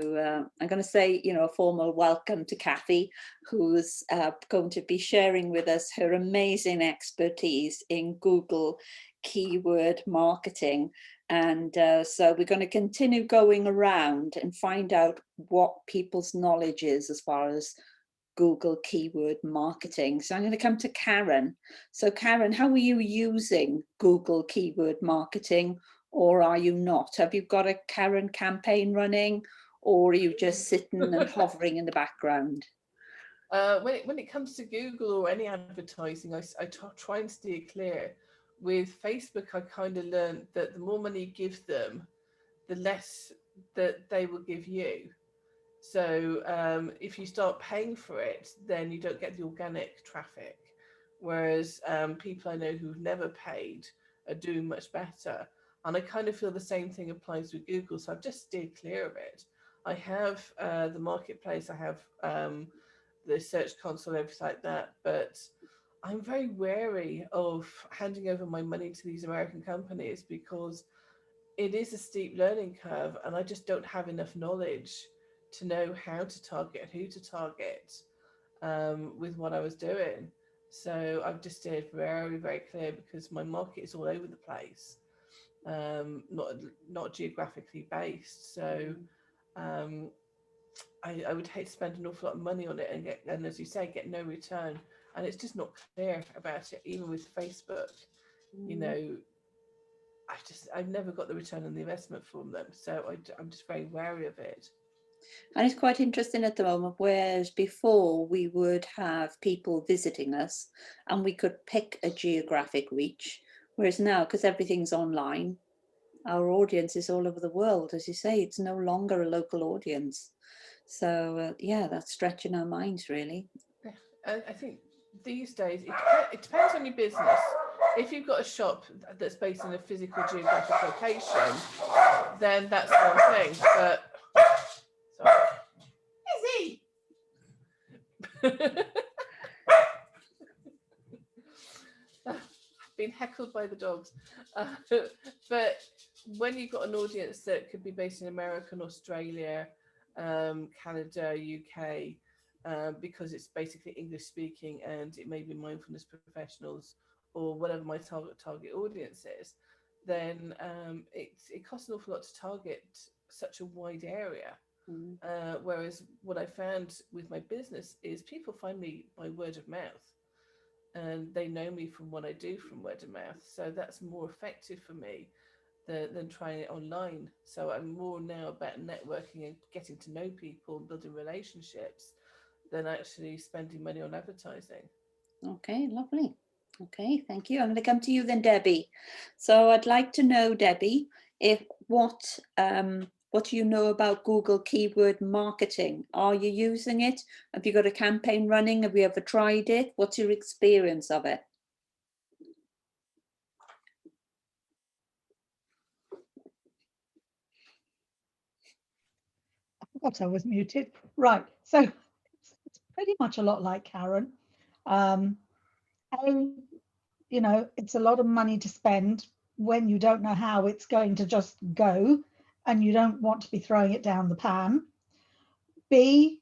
I'm going to say, a formal welcome to Kathy, who's going to be sharing with us her amazing expertise in Google keyword marketing. And so we're going to continue going around and find out what people's knowledge is as far as Google keyword marketing. So I'm going to come to Karen. So Karen, how are you using Google keyword marketing, or are you not? Have you got a Karen campaign running, or are you just sitting and hovering in the background? When it comes to Google or any advertising, I try and steer clear. With Facebook, I kind of learned that the more money you give them, the less that they will give you. So if you start paying for it, then you don't get the organic traffic. Whereas people I know who've never paid are doing much better. And I kind of feel the same thing applies with Google. So I've just steered clear of it. I have the marketplace, I have the search console, everything like that. But I'm very wary of handing over my money to these American companies because it is a steep learning curve and I just don't have enough knowledge to know how to target and who to target with what I was doing. So I've just stayed very, very clear because my market is all over the place, not geographically based. So I would hate to spend an awful lot of money on it and as you say, get no return. And it's just not clear about it, even with Facebook. I've never got the return on the investment from them. So I'm just very wary of it. And it's quite interesting at the moment, whereas before we would have people visiting us and we could pick a geographic reach, whereas now, because everything's online, our audience is all over the world. As you say, it's no longer a local audience. So yeah, that's stretching our minds, really. I think these days, it depends on your business. If you've got a shop that's based in a physical geographic location, then that's one thing. But sorry, Izzy. Been heckled by the dogs. But when you've got an audience that could be based in America and Australia, Canada, UK, because it's basically English speaking and it may be mindfulness professionals or whatever my target audience is, then it costs an awful lot to target such a wide area. Whereas what I found with my business is people find me by word of mouth and they know me from what I do from word of mouth. So that's more effective for me than trying it online. So I'm more now about networking and getting to know people and building relationships than actually spending money on advertising. Okay, lovely. Okay, thank you. I'm going to come to you then, Debbie. So I'd like to know, Debbie, what do you know about Google keyword marketing? Are you using it? Have you got a campaign running? Have you ever tried it? What's your experience of it? I forgot I was muted. Right, so it's pretty much a lot like Karen. It's a lot of money to spend when you don't know how it's going to just go and you don't want to be throwing it down the pan. B,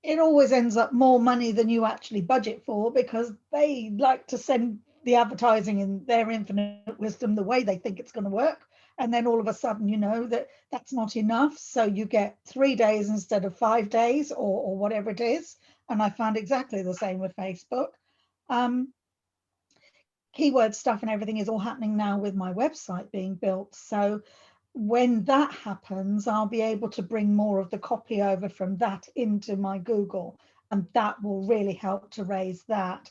it always ends up more money than you actually budget for because they like to send the advertising in their infinite wisdom the way they think it's going to work. And then all of a sudden, you know that that's not enough. So you get 3 days instead of 5 days or whatever it is. And I found exactly the same with Facebook. Keyword stuff and everything is all happening now with my website being built. So when that happens, I'll be able to bring more of the copy over from that into my Google, and that will really help to raise that.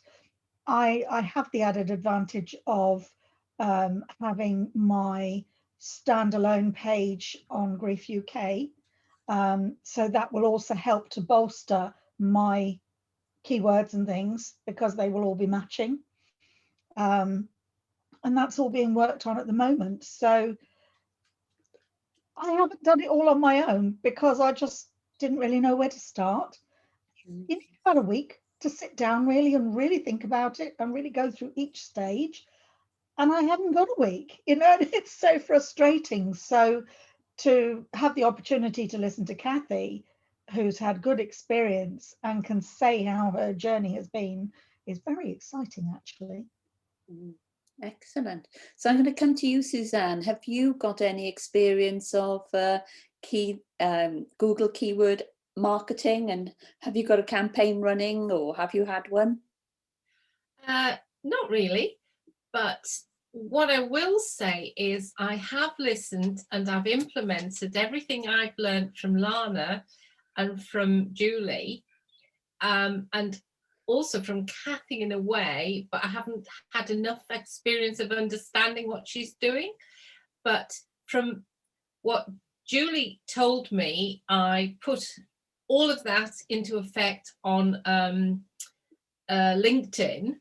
I have the added advantage of having my standalone page on Grief UK. So that will also help to bolster my keywords and things because they will all be matching. And that's all being worked on at the moment. So I haven't done it all on my own because I just didn't really know where to start. You need about a week to sit down really and really think about it and really go through each stage. And I haven't got a week, and it's so frustrating. So to have the opportunity to listen to Kathy, who's had good experience and can say how her journey has been, is very exciting, actually. Excellent. So I'm going to come to you, Suzanne. Have you got any experience of Google keyword marketing, and have you got a campaign running, or have you had one? Not really, but what I will say is I have listened and I've implemented everything I've learned from Lana and from Julie, and also from Kathy in a way, but I haven't had enough experience of understanding what she's doing. But from what Julie told me, I put all of that into effect on LinkedIn,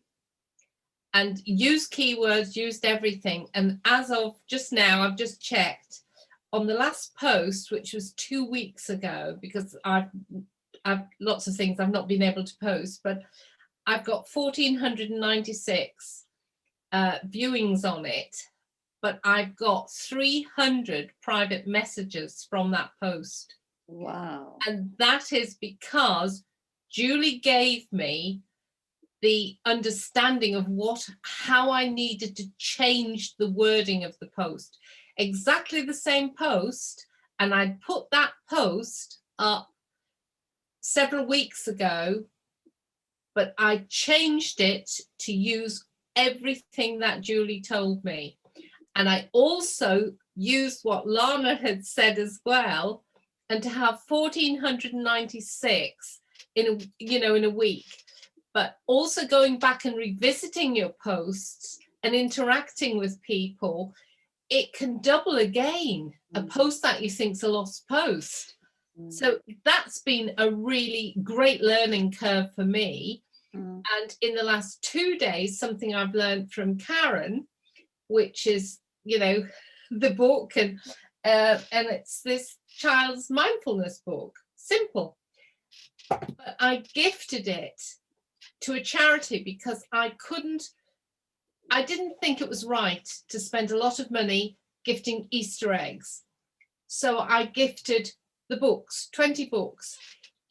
and used keywords, used everything. And as of just now, I've just checked on the last post, which was 2 weeks ago, because I've lots of things I've not been able to post, but I've got 1,496 viewings on it, but I've got 300 private messages from that post. Wow. And that is because Julie gave me the understanding of how I needed to change the wording of the post. Exactly the same post, and I'd put that post up several weeks ago, but I changed it to use everything that Julie told me. And I also used what Lana had said as well, and to have 1,496 in a week. But also going back and revisiting your posts and interacting with people, it can double again a post that you think's a lost post. So that's been a really great learning curve for me. And in the last 2 days, something I've learned from Karen, which is, the book, and it's this child's mindfulness book, simple. But I gifted it to a charity because I didn't think it was right to spend a lot of money gifting Easter eggs. So I gifted the books, 20 books.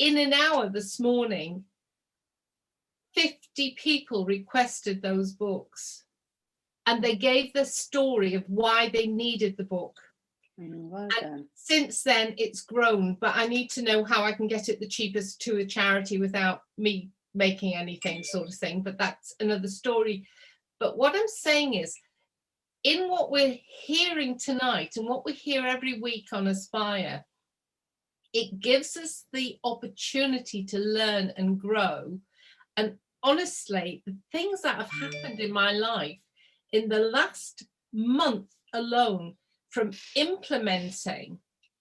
In an hour this morning, 50 people requested those books, and they gave the story of why they needed the book. Well and done. Since then it's grown, but I need to know how I can get it the cheapest to a charity without me making anything, sort of thing, but that's another story. But what I'm saying is, in what we're hearing tonight and what we hear every week on Aspire, it gives us the opportunity to learn and grow. And honestly, the things that have happened in my life in the last month alone, from implementing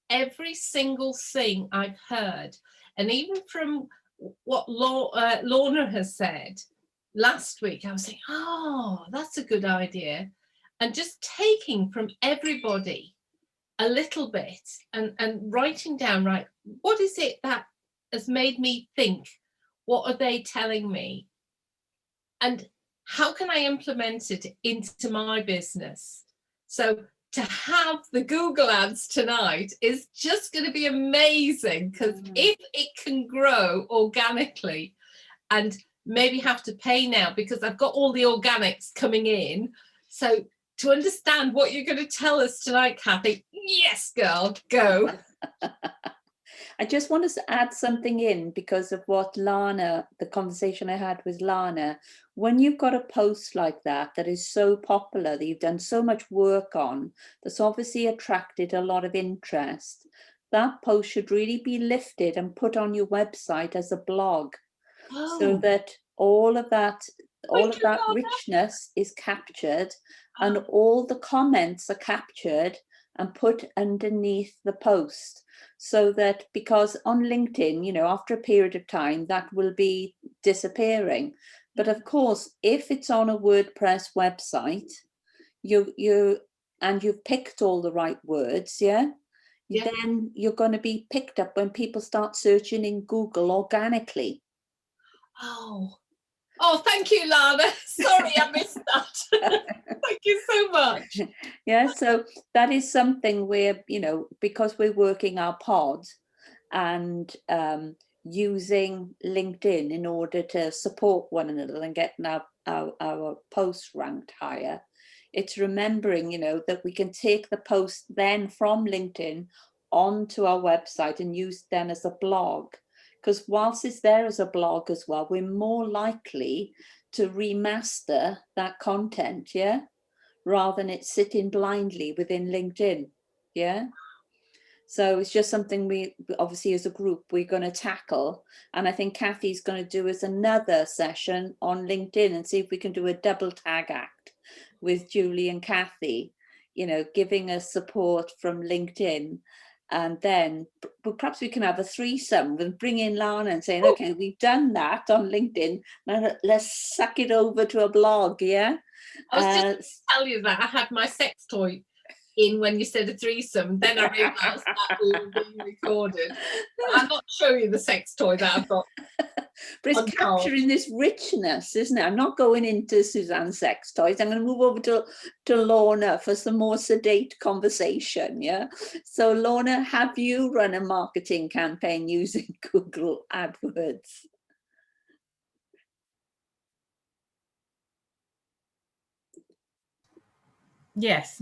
every single thing I've heard, and even from what Lorna has said last week, I was saying, oh, that's a good idea. And just taking from everybody a little bit and writing down, right, what is it that has made me think? What are they telling me? And how can I implement it into my business? So to have the Google ads tonight is just going to be amazing, because if it can grow organically, and maybe have to pay now because I've got all the organics coming in. So to understand what you're going to tell us tonight, Kathy, yes, girl, go. I just want to add something in because of what Lana, the conversation I had with Lana. When you've got a post like that is so popular, that you've done so much work on, that's obviously attracted a lot of interest, that post should really be lifted and put on your website as a blog, so that all of that richness is captured, and all the comments are captured and put underneath the post. So that, because on LinkedIn, after a period of time, that will be disappearing. But of course, if it's on a WordPress website, and you've picked all the right words, then you're going to be picked up when people start searching in Google organically. Oh, Oh, thank you, Lana. Sorry, I missed that. Thank you so much. Yeah, so that is something where, you know, because we're working our pod and using LinkedIn in order to support one another and get our posts ranked higher, it's remembering, you know, that we can take the post then from LinkedIn onto our website and use then as a blog. Because whilst it's there as a blog as well, we're more likely to remaster that content, yeah, rather than it sitting blindly within LinkedIn, yeah. So it's just something we obviously as a group we're going to tackle, and I think Kathy's going to do us another session on LinkedIn and see if we can do a double tag act with Julie and Kathy, you know, giving us support from LinkedIn. And then perhaps we can have a threesome and bring in Lana and saying, okay, we've done that on LinkedIn, now let's suck it over to a blog, yeah? I was just going to tell you that I had my sex toy in when you said a threesome, then I realised that we were being recorded. I'm not showing you the sex toy that I've got. But it's capturing this richness, isn't it? I'm not going into Suzanne's sex toys. I'm going to move over to Lorna for some more sedate conversation, yeah? So Lorna, have you run a marketing campaign using Google AdWords? Yes,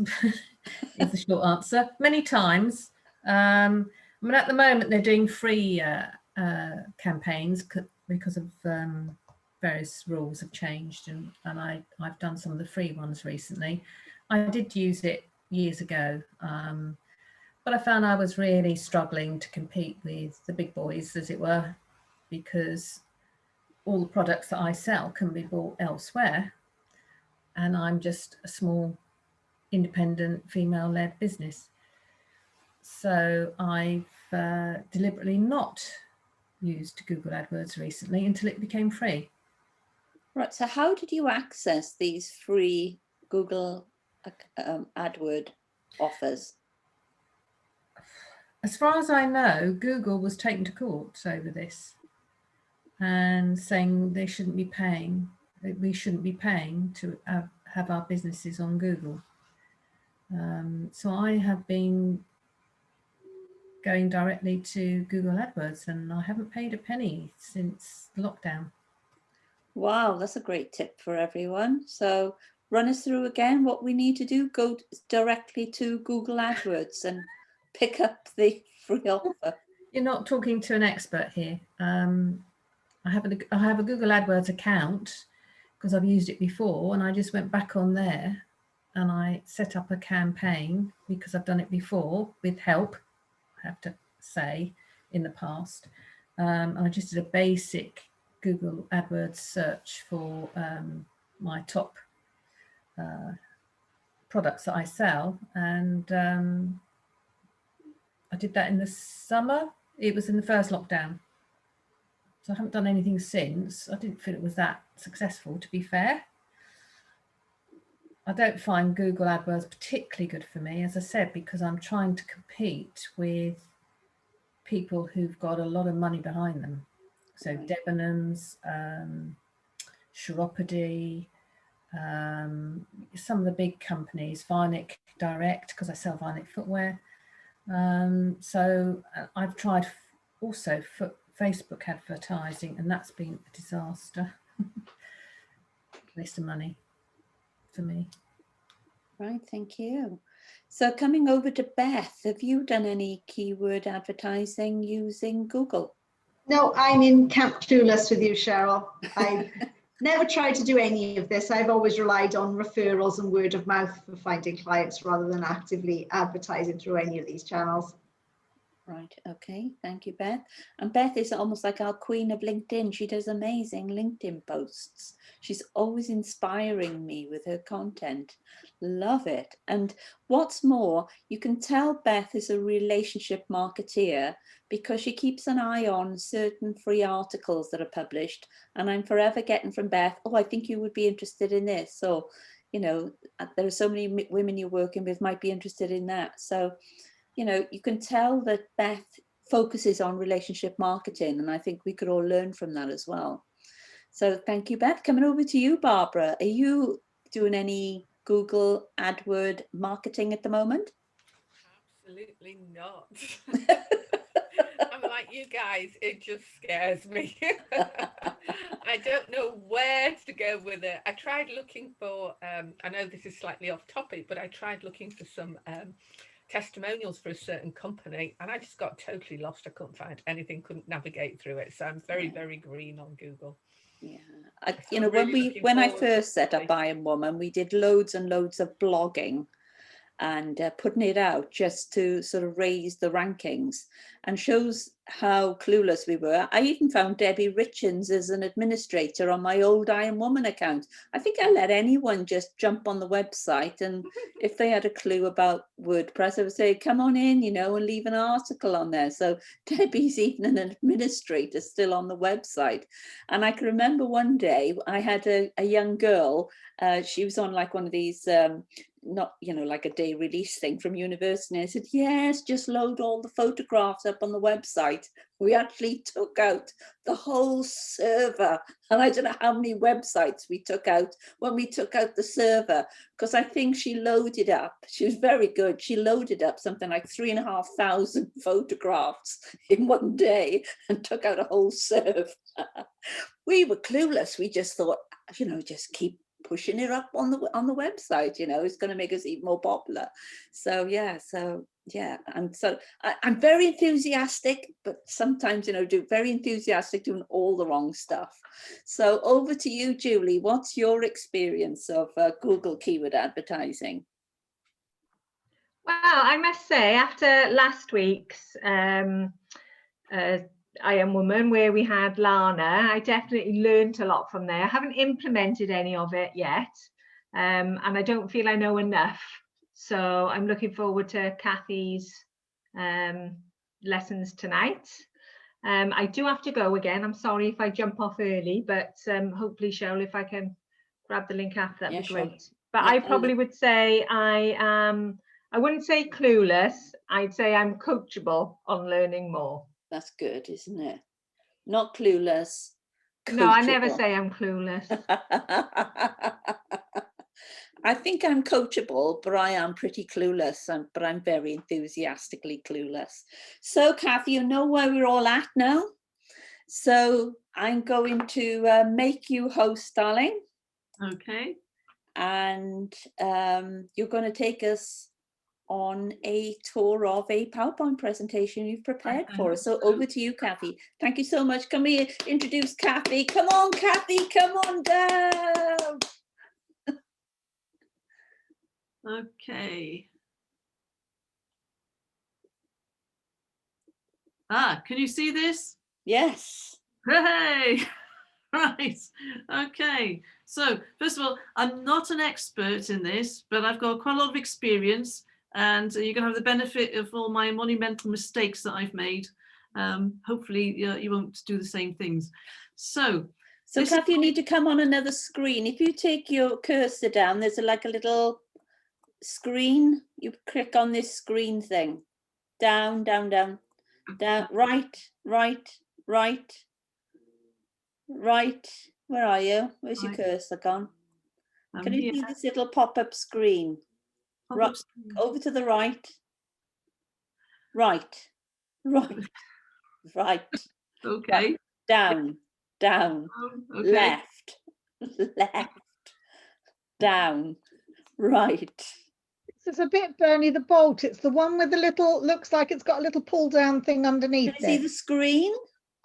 is the short answer. Many times. I mean, at the moment they're doing free campaigns because of various rules have changed, and I've done some of the free ones recently. I did use it years ago, but I found I was really struggling to compete with the big boys, as it were, because all the products that I sell can be bought elsewhere, and I'm just a small independent female-led business. So I've deliberately not used Google AdWords recently until it became free. Right, so how did you access these free Google AdWord offers? As far as I know, Google was taken to court over this and saying they shouldn't be paying, we shouldn't be paying to have our businesses on Google. So I have been going directly to Google AdWords and I haven't paid a penny since lockdown. Wow, that's a great tip for everyone. So run us through again what we need to do. Go directly to Google AdWords and pick up the free offer. You're not talking to an expert here. I have a Google AdWords account because I've used it before, and I just went back on there and I set up a campaign because I've done it before with help, I have to say, in the past. I just did a basic Google AdWords search for my top products that I sell, and I did that in the summer. It was in the first lockdown. So I haven't done anything since. I didn't feel it was that successful, to be fair. I don't find Google AdWords particularly good for me, as I said, because I'm trying to compete with people who've got a lot of money behind them. So Debenhams, Chiropody, some of the big companies, Varnick Direct, because I sell Varnick footwear. So I've tried also Facebook advertising, and that's been a disaster. Waste of money for me. Right, thank you. So coming over to Beth, have you done any keyword advertising using Google? No, I'm in camp clueless with you, Cheryl. I never tried to do any of this. I've always relied on referrals and word of mouth for finding clients rather than actively advertising through any of these channels. Right, okay, thank you, Beth. And Beth is almost like our queen of LinkedIn. She does amazing LinkedIn posts. She's always inspiring me with her content. Love it. And what's more, you can tell Beth is a relationship marketeer because she keeps an eye on certain free articles that are published. And I'm forever getting from Beth, oh, I think you would be interested in this. So, you know, there are so many women you're working with might be interested in that. So, you know, you can tell that Beth focuses on relationship marketing, and I think we could all learn from that as well. So thank you, Beth. Coming over to you, Barbara. Are you doing any Google AdWord marketing at the moment? Absolutely not. I'm like you guys, it just scares me. I don't know where to go with it. I tried looking for, I know this is slightly off topic, but I tried looking for some testimonials for a certain company, and I just got totally lost. I couldn't find anything, couldn't navigate through it. So I'm very, very green on Google. Yeah, So you know, I'm really when I looking forward first set up to- I Am Woman, we did loads and loads of blogging and putting it out just to sort of raise the rankings, and shows how clueless we were. I even found Debbie Richins as an administrator on my old I Am Woman account. I think I let anyone just jump on the website, and if they had a clue about WordPress, I would say, come on in, you know, and leave an article on there. So Debbie's even an administrator still on the website. And I can remember one day I had a young girl, she was on like one of these not, you know, like a day release thing from university. And I said, yes, just load all the photographs up on the website. We actually took out the whole server. And I don't know how many websites we took out when we took out the server, because I think she loaded up, she was very good, she loaded up something like 3,500 photographs in one day and took out a whole server. We were clueless. We just thought, you know, just keep pushing it up on the website, you know, it's going to make us even more popular. So yeah, I'm very enthusiastic, but sometimes, you know, very enthusiastic doing all the wrong stuff. So over to you, Julie. What's your experience of Google keyword advertising? Well, I must say, after last week's I Am Woman, where we had Lana, I definitely learned a lot from there. I haven't implemented any of it yet, and I don't feel I know enough. So I'm looking forward to Kathy's lessons tonight. I do have to go again. I'm sorry if I jump off early, but hopefully, Cheryl, if I can grab the link after, that'd be great. But I probably would say I wouldn't say clueless. I'd say I'm coachable on learning more. That's good, isn't it? Not clueless. Coachable. No, I never say I'm clueless. I think I'm coachable, but I am pretty clueless, but I'm very enthusiastically clueless. So, Kathy, you know where we're all at now. So I'm going to make you host, darling. Okay. And you're going to take us on a tour of a PowerPoint presentation you've prepared for us. So over to you, Kathy. Thank you so much. Can we introduce Kathy? Come on, Kathy, come on down. Okay. Can you see this? Yes. Hey! Right. Okay. So first of all, I'm not an expert in this, but I've got quite a lot of experience, and you're going to have the benefit of all my monumental mistakes that I've made. Hopefully you won't do the same things. So Kathy, you need to come on another screen. If you take your cursor down, there's like a little screen. You click on this screen thing. Down, down, down, down, right, right, right. Right, where are you? Where's your cursor gone? Can you see this little pop-up screen? Right, over to the right. Right, right, right. Okay. Right. Down, down, okay. left, left, down, right. It's a bit Bernie the Bolt. It's the one with the little, looks like it's got a little pull down thing underneath Can you see the screen?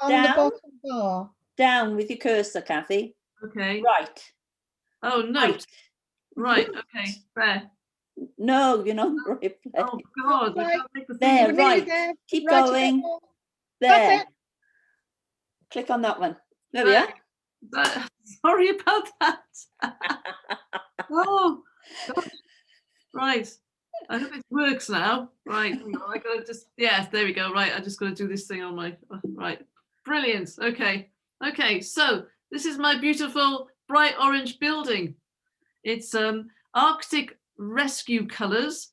on down, the bottom bar. Down with your cursor, Kathy. Okay. Right. Oh, note. Right. Okay. There. No, you're not right place. Oh God! I can't make the there, thing. right. There. Keep Right, going. There. That's it. Click on that one. There we are. Sorry about that. Oh, gosh. Right. I hope it works now. Right. I gotta just, yeah, there we go. Right. I just gotta do this thing on my, right. Brilliant. Okay. Okay. So this is my beautiful bright orange building. It's Arctic rescue colors.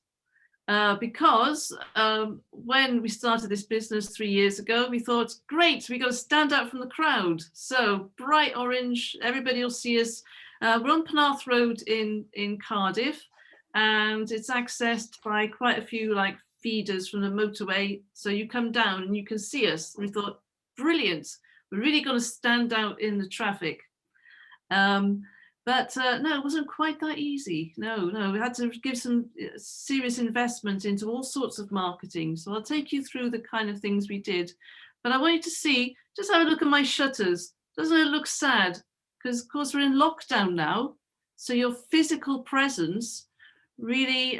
because when we started this business 3 years ago, we thought, great, we got to stand out from the crowd. So bright orange, everybody will see us. We're on Penarth Road in Cardiff, and it's accessed by quite a few like feeders from the motorway. So you come down and you can see us. And we thought, brilliant, we're really going to stand out in the traffic. But no, it wasn't quite that easy. No, we had to give some serious investment into all sorts of marketing. So I'll take you through the kind of things we did. But I want you to see, just have a look at my shutters. Doesn't it look sad? Because of course we're in lockdown now. So your physical presence really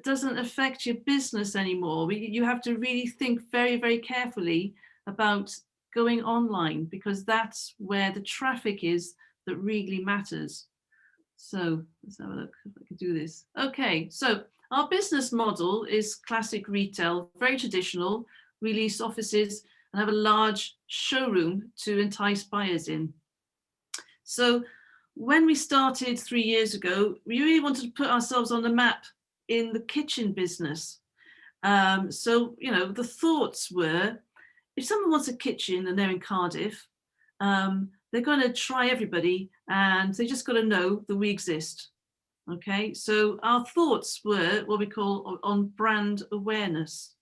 doesn't affect your business anymore. You have to really think very, very carefully about going online, because that's where the traffic is that really matters. So let's have a look if I can do this. Okay, so our business model is classic retail, very traditional. We lease offices and have a large showroom to entice buyers in. So when we started 3 years ago, we really wanted to put ourselves on the map in the kitchen business. So, you know, the thoughts were, if someone wants a kitchen and they're in Cardiff, they're going to try everybody and they just got to know that we exist. Okay, so our thoughts were what we call on brand awareness.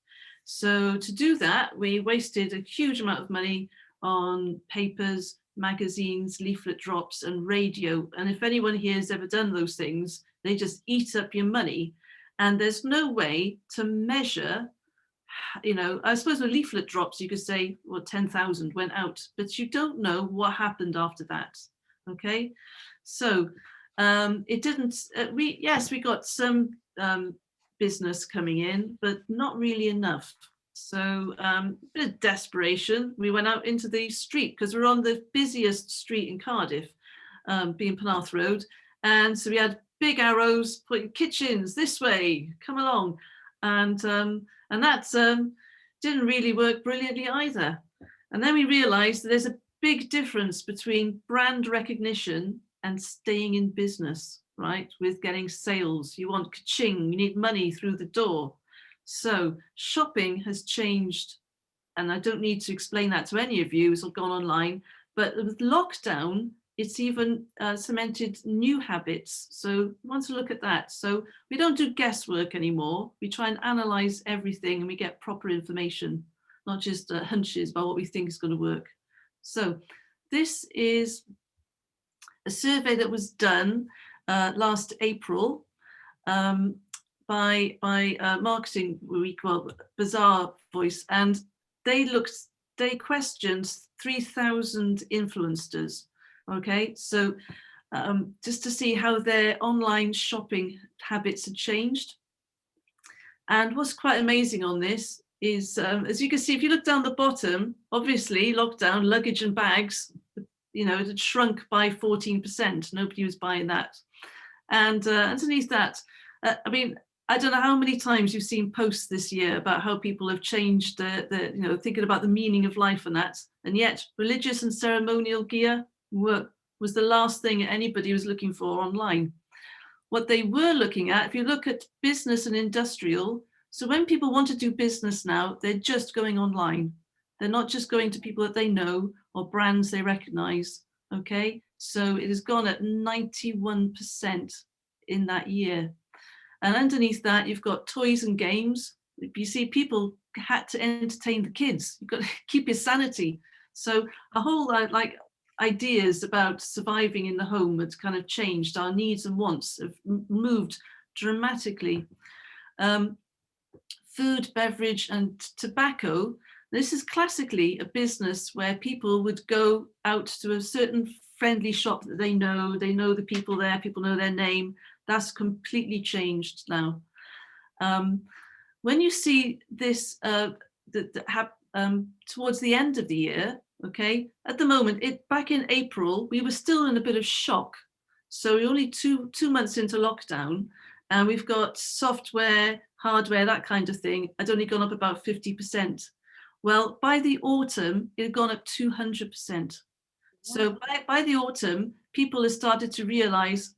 So to do that, we wasted a huge amount of money on papers, magazines, leaflet drops and radio. And if anyone here has ever done those things, they just eat up your money. And there's no way to measure. You know, I suppose with leaflet drops, you could say, well, 10,000 went out, but you don't know what happened after that. Okay, so it didn't, we got some business coming in, but not really enough. So a bit of desperation, we went out into the street because we're on the busiest street in Cardiff, being Penarth Road. And so we had big arrows pointing, kitchens this way, come along. And that didn't really work brilliantly either. And then we realized that there's a big difference between brand recognition and staying in business, right? With getting sales, you want ka-ching, you need money through the door. So shopping has changed, and I don't need to explain that to any of you, it's all gone online, but with lockdown, it's even cemented new habits. So we want to look at that. So we don't do guesswork anymore. We try and analyze everything and we get proper information, not just hunches about what we think is going to work. So this is a survey that was done last April by Marketing Week, well, Bazaar Voice, and they questioned 3,000 influencers. Okay, so just to see how their online shopping habits had changed. And what's quite amazing on this is, as you can see, if you look down the bottom, obviously lockdown, luggage and bags, you know, it had shrunk by 14%. Nobody was buying that. And underneath that, I mean, I don't know how many times you've seen posts this year about how people have changed the you know, thinking about the meaning of life and that. And yet religious and ceremonial gear was the last thing anybody was looking for online. What they were looking at, if you look at business and industrial, so when people want to do business now, they're just going online. They're not just going to people that they know or brands they recognize. Okay, so it has gone at 91% in that year. And underneath that, you've got toys and games. You see, people had to entertain the kids. You've got to keep your sanity. So a whole like ideas about surviving in the home had kind of changed. Our needs and wants have moved dramatically. Food, beverage, and tobacco. This is classically a business where people would go out to a certain friendly shop that they know the people there, people know their name. That's completely changed now. When you see this towards the end of the year, okay, at the moment, back in April, we were still in a bit of shock. So we're only two months into lockdown, and we've got software, hardware, that kind of thing, had only gone up about 50%. Well, by the autumn, it had gone up 200%. So by the autumn, people have started to realize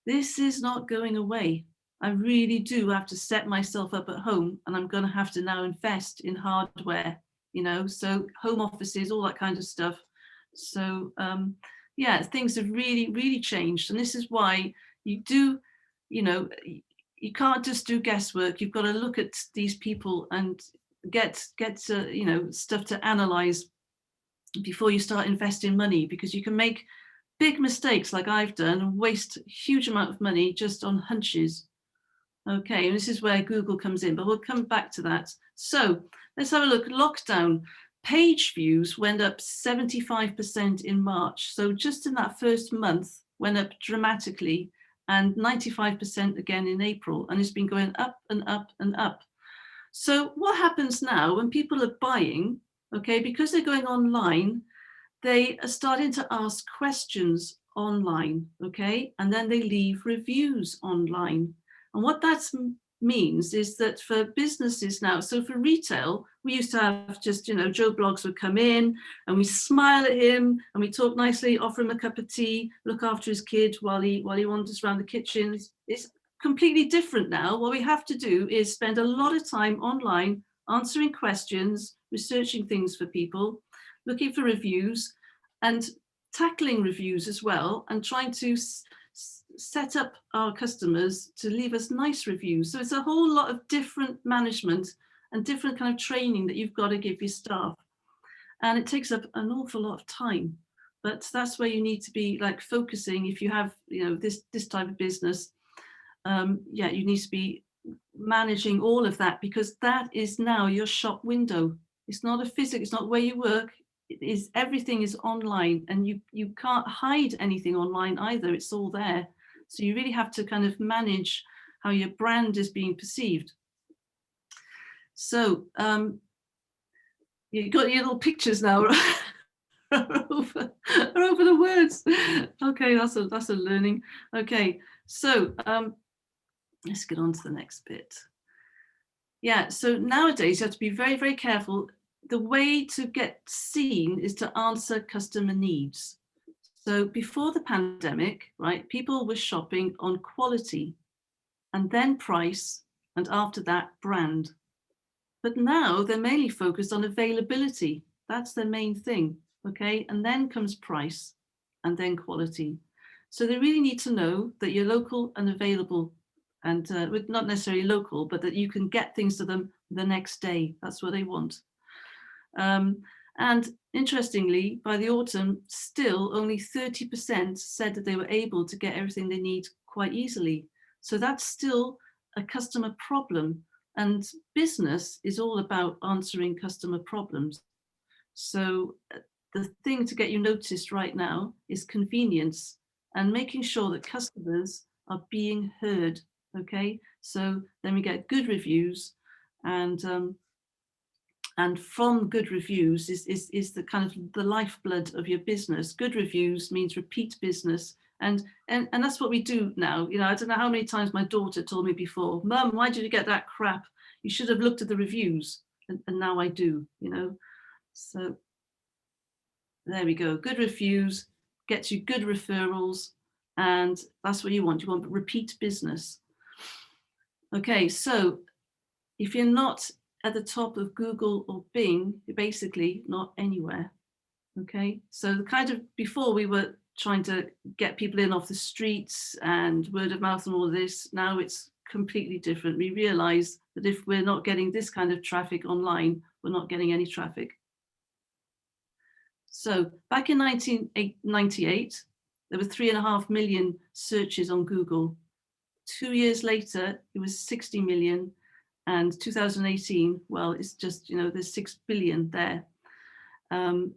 this is not going away. I really do have to set myself up at home, and I'm going to have to now invest in hardware, you know, so home offices, all that kind of stuff. So yeah, things have really, really changed. And this is why you do, you know, you can't just do guesswork. You've got to look at these people and get you know, stuff to analyze before you start investing money, because you can make big mistakes like I've done and waste a huge amount of money just on hunches. Okay, and this is where Google comes in, but we'll come back to that. So let's have a look. Lockdown. Page views went up 75% in March. So just in that first month, went up dramatically, and 95% again in April. And it's been going up and up and up. So what happens now when people are buying, okay, because they're going online, they are starting to ask questions online, okay, and then they leave reviews online. And what that means is that for businesses now, so for retail, we used to have just, you know, Joe Bloggs would come in and we smile at him and we talk nicely, offer him a cup of tea, look after his kid while he wanders around the kitchens. It's completely different now. What we have to do is spend a lot of time online answering questions, researching things for people, looking for reviews and tackling reviews as well, and trying to set up our customers to leave us nice reviews. So it's a whole lot of different management and different kind of training that you've got to give your staff. And it takes up an awful lot of time, but that's where you need to be like focusing. If you have, you know, this type of business, yeah, you need to be managing all of that, because that is now your shop window. It's not a physical, it's not where you work. It is, everything is online, and you can't hide anything online either. It's all there. So you really have to kind of manage how your brand is being perceived. So you've got your little pictures now over the words. Okay, that's a learning. Okay, so let's get on to the next bit. Yeah, so nowadays you have to be very, very careful. The way to get seen is to answer customer needs. So before the pandemic, right, people were shopping on quality and then price, and after that, brand. But now they're mainly focused on availability. That's their main thing, okay? And then comes price and then quality. So they really need to know that you're local and available, and not necessarily local, but that you can get things to them the next day. That's what they want. And interestingly, by the autumn, still only 30% said that they were able to get everything they need quite easily. So that's still a customer problem. And business is all about answering customer problems. So the thing to get you noticed right now is convenience and making sure that customers are being heard. Okay, so then we get good reviews, and from good reviews is the kind of the lifeblood of your business. Good reviews means repeat business, and that's what we do now. You know, I don't know how many times my daughter told me before, "Mum, why did you get that crap? You should have looked at the reviews." And now I do, you know. So there we go. Good reviews gets you good referrals, and that's what you want. You want repeat business. Okay, so if you're not at the top of Google or Bing, you're basically not anywhere. Okay, so the kind of, before we were trying to get people in off the streets and word of mouth and all of this, now it's completely different. We realize that if we're not getting this kind of traffic online, we're not getting any traffic. So back in 1998, there were 3.5 million searches on Google. 2 years later, it was 60 million. And 2018, well, it's just, you know, there's 6 billion there.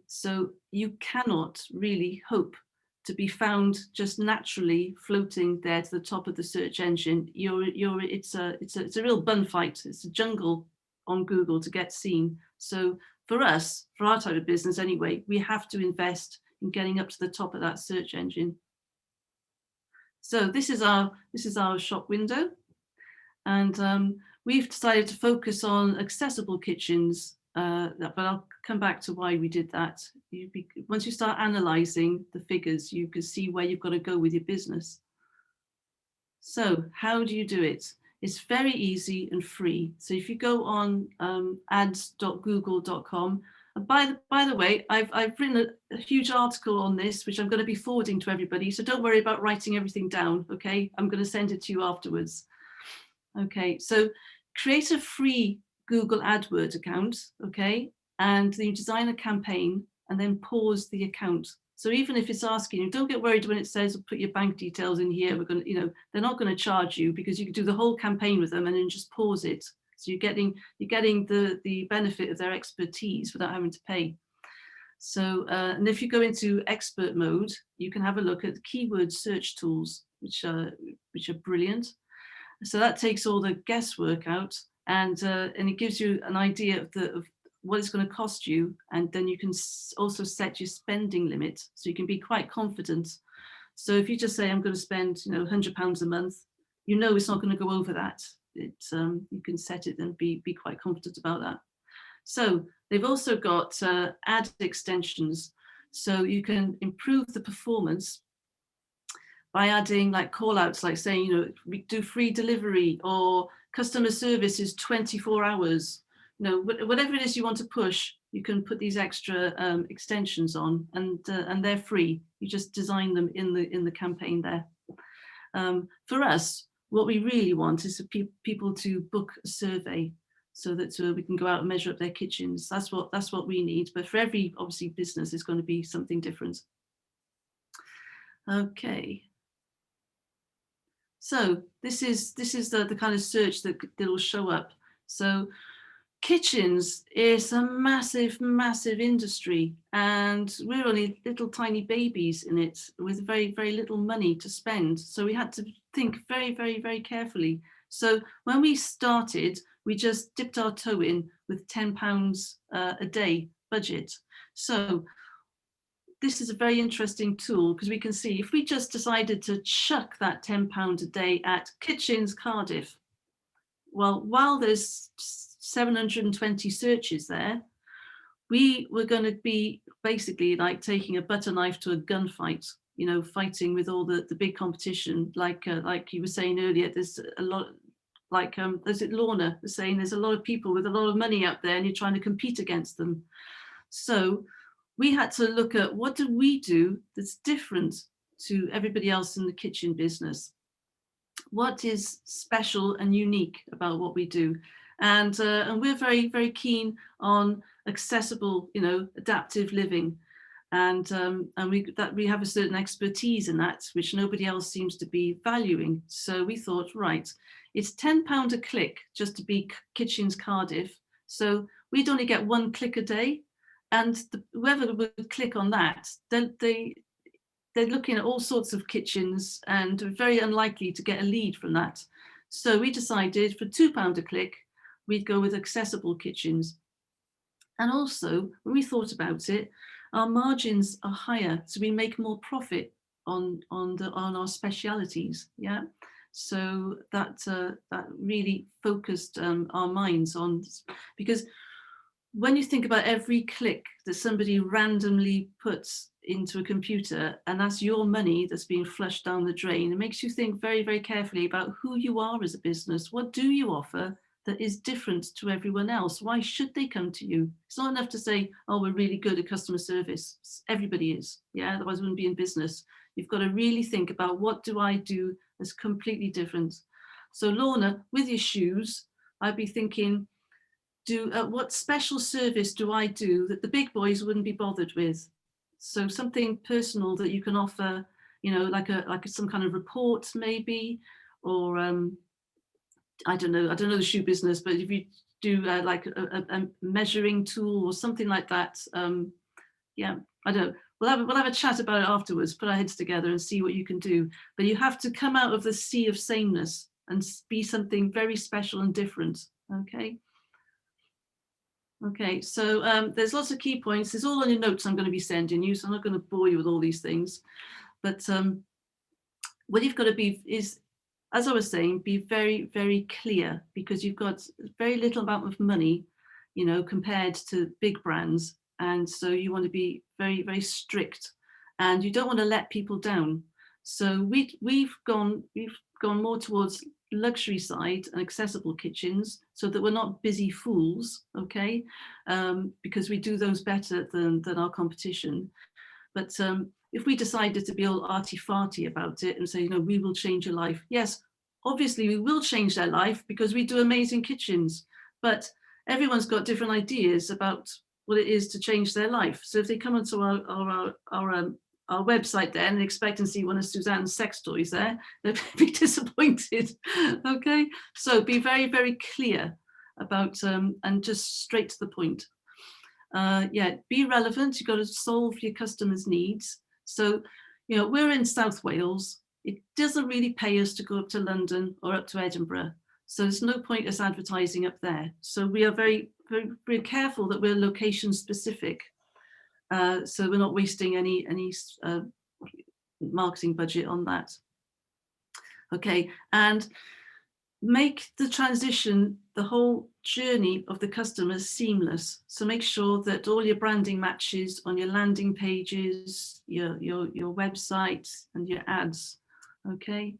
So you cannot really hope to be found just naturally floating there to the top of the search engine. It's a real bun fight. It's a jungle on Google to get seen. So for us, for our type of business anyway, we have to invest in getting up to the top of that search engine. So this is our shop window, and we've decided to focus on accessible kitchens, but I'll come back to why we did that. Once you start analysing the figures, you can see where you've got to go with your business. So how do you do it? It's very easy and free. So if you go on ads.google.com, and by the way, I've written a huge article on this, which I'm going to be forwarding to everybody. So don't worry about writing everything down. Okay, I'm going to send it to you afterwards. Okay, so create a free Google AdWord account. Okay, and then you design a campaign and then pause the account. So even if it's asking you, don't get worried when it says put your bank details in here. We're going to, they're not going to charge you, because you can do the whole campaign with them and then just pause it. So you're getting the benefit of their expertise without having to pay. So and if you go into expert mode, you can have a look at the keyword search tools, which are brilliant. So that takes all the guesswork out, and it gives you an idea of what it's going to cost you, and then you can also set your spending limit, so you can be quite confident. So if you just say I'm going to spend £100 a month, it's not going to go over that. You can set it and be quite confident about that. So they've also got ad extensions, so you can improve the performance by adding like call outs, like saying, we do free delivery, or customer service is 24 hours. Whatever it is you want to push, you can put these extra extensions on, and they're free. You just design them in the campaign there. For us, what we really want is for people to book a survey, so that we can go out and measure up their kitchens. That's what we need. But for every obviously business, it's going to be something different. Okay. So this is the kind of search that will show up. So kitchens is a massive industry, and we're only little tiny babies in it with very, very little money to spend. So we had to think very, very, very carefully. So when we started, we just dipped our toe in with £10 a day budget. So this is a very interesting tool, because we can see if we just decided to chuck that £10 a day at Kitchens Cardiff, well, while there's 720 searches there, we were going to be basically like taking a butter knife to a gunfight, fighting with all the big competition. Like you were saying earlier, there's a lot, like Lorna was saying, there's a lot of people with a lot of money out there, and you're trying to compete against them. So we had to look at, what do we do that's different to everybody else in the kitchen business? What is special and unique about what we do? And we're very, very keen on accessible, adaptive living, and we have a certain expertise in that, which nobody else seems to be valuing. So we thought, right, it's £10 a click just to be Kitchens Cardiff. So we'd only get one click a day, and whoever would click on that, they're looking at all sorts of kitchens, and very unlikely to get a lead from that. So we decided for £2 a click, we'd go with accessible kitchens. And also, when we thought about it, our margins are higher, so we make more profit on our specialities. Yeah. So that really focused our minds on, because when you think about every click that somebody randomly puts into a computer, and that's your money that's being flushed down the drain, it makes you think very, very carefully about who you are as a business. What do you offer that is different to everyone else? Why should they come to you? It's not enough to say, oh, we're really good at customer service. Everybody is, yeah, otherwise we wouldn't be in business. You've got to really think about, what do I do that's completely different? So Lorna, with your shoes, I'd be thinking, what special service do I do that the big boys wouldn't be bothered with? So something personal that you can offer, like some kind of report maybe, or I don't know the shoe business, but if you do like a measuring tool or something like that, yeah, I don't know. We'll have a chat about it afterwards, put our heads together and see what you can do. But you have to come out of the sea of sameness and be something very special and different. Okay. Okay, so there's lots of key points. There's all on your notes I'm going to be sending you, so I'm not going to bore you with all these things. But what you've got to be is, as I was saying, be very, very clear, because you've got very little amount of money, compared to big brands. And so you want to be very, very strict, and you don't want to let people down. So we've gone more towards luxury side and accessible kitchens, so that we're not busy fools, okay? Because we do those better than our competition. But if we decided to be all arty-farty about it and say, you know, we will change your life. Yes, obviously we will change their life because we do amazing kitchens, but everyone's got different ideas about what it is to change their life. So if they come onto our website then and expect to see one of Suzanne's sex toys there, they'll be disappointed, okay? So be very, very clear about, and just straight to the point. Yeah, be relevant. You've got to solve your customers' needs. So, you know, we're in South Wales. It doesn't really pay us to go up to London or up to Edinburgh. So there's no point us advertising up there. So we are very, very, very careful that we're location specific. So we're not wasting any marketing budget on that. Okay, and make the transition, the whole journey of the customer seamless. So make sure that all your branding matches on your landing pages, your website and your ads. Okay,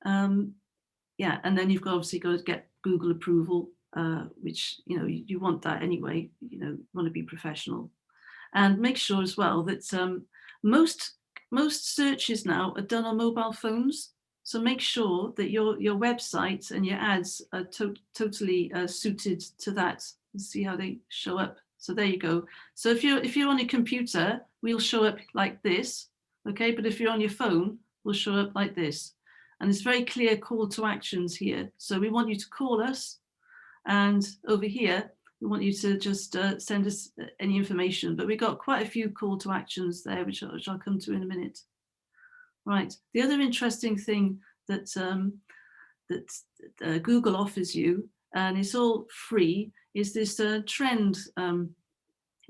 yeah, and then you've obviously got to get Google approval, which, you know, you want that anyway. You know, you want to be professional, and make sure as well that most searches now are done on mobile phones. So make sure that your website and your ads are totally suited to that. Let's see how they show up. So there you go. So if you're on your computer, we'll show up like this, okay? But if you're on your phone, we'll show up like this. And it's very clear call to actions here. So we want you to call us, and over here, we want you to just send us any information. But we got quite a few call to actions there, which I'll come to in a minute. Right. The other interesting thing that Google offers you, and it's all free, is this trend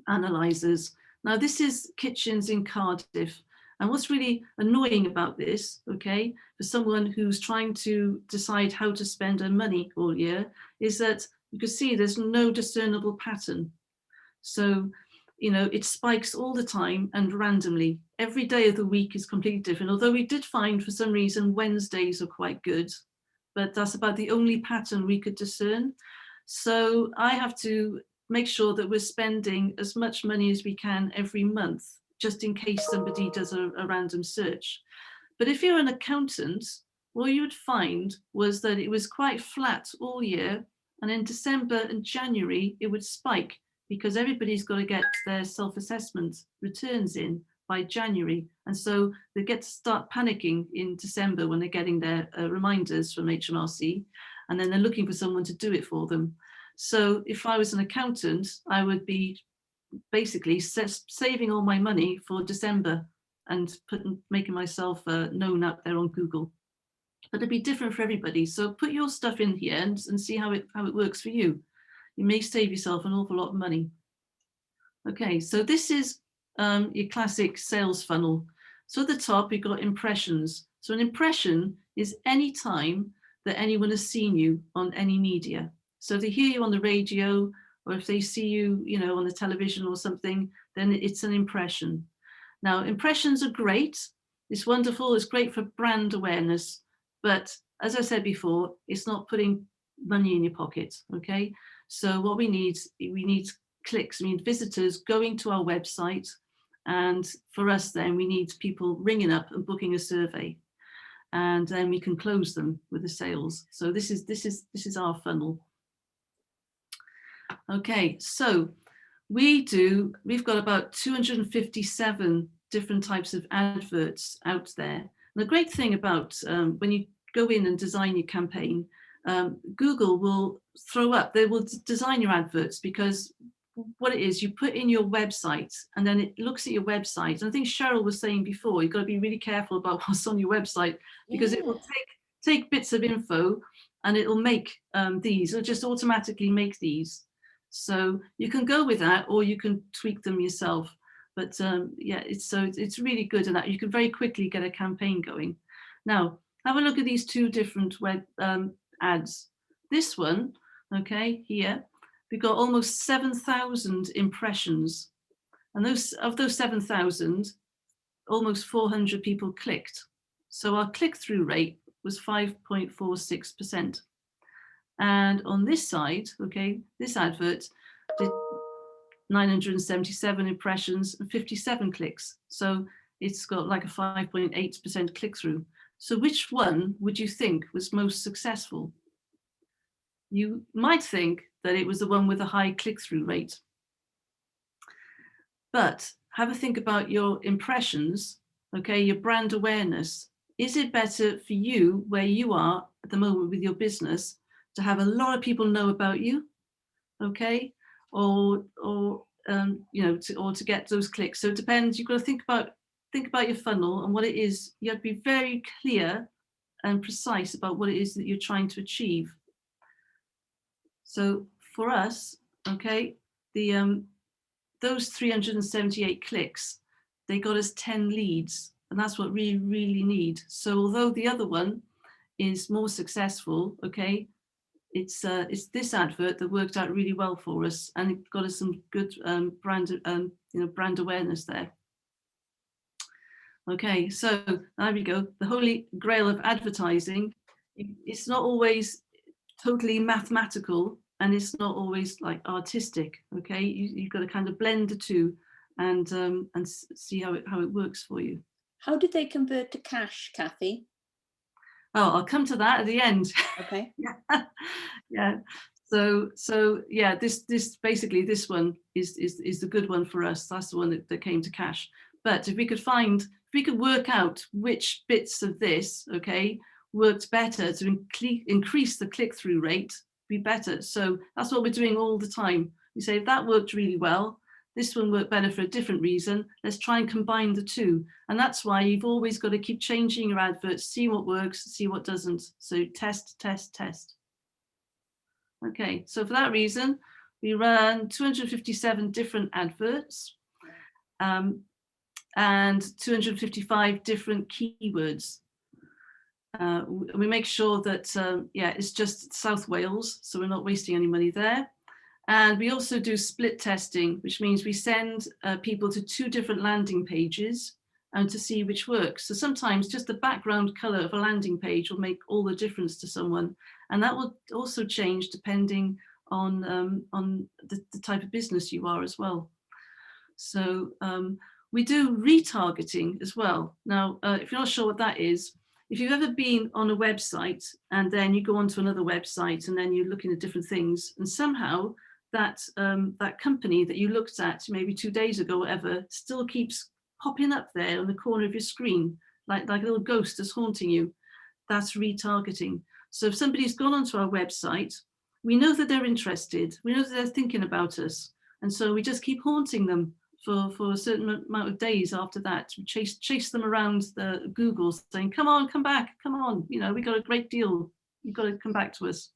analyzers. Now, this is kitchens in Cardiff. And what's really annoying about this, okay, for someone who's trying to decide how to spend their money all year, is that you can see there's no discernible pattern. So, you know, it spikes all the time and randomly. Every day of the week is completely different. Although we did find for some reason Wednesdays are quite good, but that's about the only pattern we could discern. So I have to make sure that we're spending as much money as we can every month, just in case somebody does a random search. But if you're an accountant, what you would find was that it was quite flat all year. And in December and January, it would spike, because everybody's got to get their self-assessment returns in by January. And so they get to start panicking in December when they're getting their reminders from HMRC, and then they're looking for someone to do it for them. So if I was an accountant, I would be basically saving all my money for December and making myself known out there on Google. But it'd be different for everybody. So put your stuff in here and see how it works for you. You may save yourself an awful lot of money. Okay, so this is your classic sales funnel. So at the top, you've got impressions. So an impression is any time that anyone has seen you on any media. So if they hear you on the radio, or if they see you, you know, on the television or something, then it's an impression. Now, impressions are great. It's wonderful. It's great for brand awareness. But as I said before, it's not putting money in your pocket, okay? So what we need clicks, we need visitors going to our website. And for us then, we need people ringing up and booking a survey. And then we can close them with the sales. So this is our funnel. Okay, so we've got about 257 different types of adverts out there. And the great thing about when you go in and design your campaign, Google will they will design your adverts, because what it is, you put in your website and then it looks at your website. And I think Cheryl was saying before, you've got to be really careful about what's on your website, because it will take bits of info and it'll make it'll just automatically make these. So you can go with that, or you can tweak them yourself. But yeah, it's really good in that you can very quickly get a campaign going. Now, have a look at these two different web ads. This one, okay, here, we've got almost 7,000 impressions. And of those 7,000, almost 400 people clicked. So our click-through rate was 5.46%. And on this side, okay, this advert did 977 impressions and 57 clicks. So it's got like a 5.8% click-through. So which one would you think was most successful? You might think that it was the one with a high click-through rate. But have a think about your impressions, okay, your brand awareness. Is it better for you where you are at the moment with your business to have a lot of people know about you, okay, or you know, to get those clicks? So it depends. You've got to think about your funnel and what it is. You have to be very clear and precise about what it is that you're trying to achieve. So for us, okay, the those 378 clicks, they got us 10 leads, and that's what we really need. So although the other one is more successful, okay, it's this advert that worked out really well for us, and it got us some good brand awareness there. Okay, so there we go. The holy grail of advertising. It's not always totally mathematical, and it's not always like artistic. Okay, you've got to kind of blend the two and see how it works for you. How did they convert to cash, Kathy? Oh, I'll come to that at the end. Okay. Yeah. So yeah, this basically, this one is the good one for us. That's the one that came to cash. But if we could work out which bits of this, okay, worked better to increase the click-through rate, be better. So that's what we're doing all the time. We say, if that worked really well, this one worked better for a different reason. Let's try and combine the two. And that's why you've always got to keep changing your adverts, see what works, see what doesn't. So test, test, test. Okay, so for that reason, we ran 257 different adverts and 255 different keywords. We make sure that, yeah, it's just South Wales, so we're not wasting any money there. And we also do split testing, which means we send people to 2 different landing pages and to see which works. So sometimes just the background color of a landing page will make all the difference to someone. And that will also change depending on the type of business you are as well. So we do retargeting as well. Now, if you're not sure what that is, if you've ever been on a website and then you go onto another website and then you're looking at different things, and somehow that company that you looked at maybe 2 days ago, whatever, still keeps popping up there on the corner of your screen, like a little ghost that's haunting you, that's retargeting. So if somebody's gone onto our website, we know that they're interested, we know that they're thinking about us, and so we just keep haunting them for a certain amount of days after that. We chase them around the Google saying, come on, come back, come on, you know, we got a great deal, you've got to come back to us.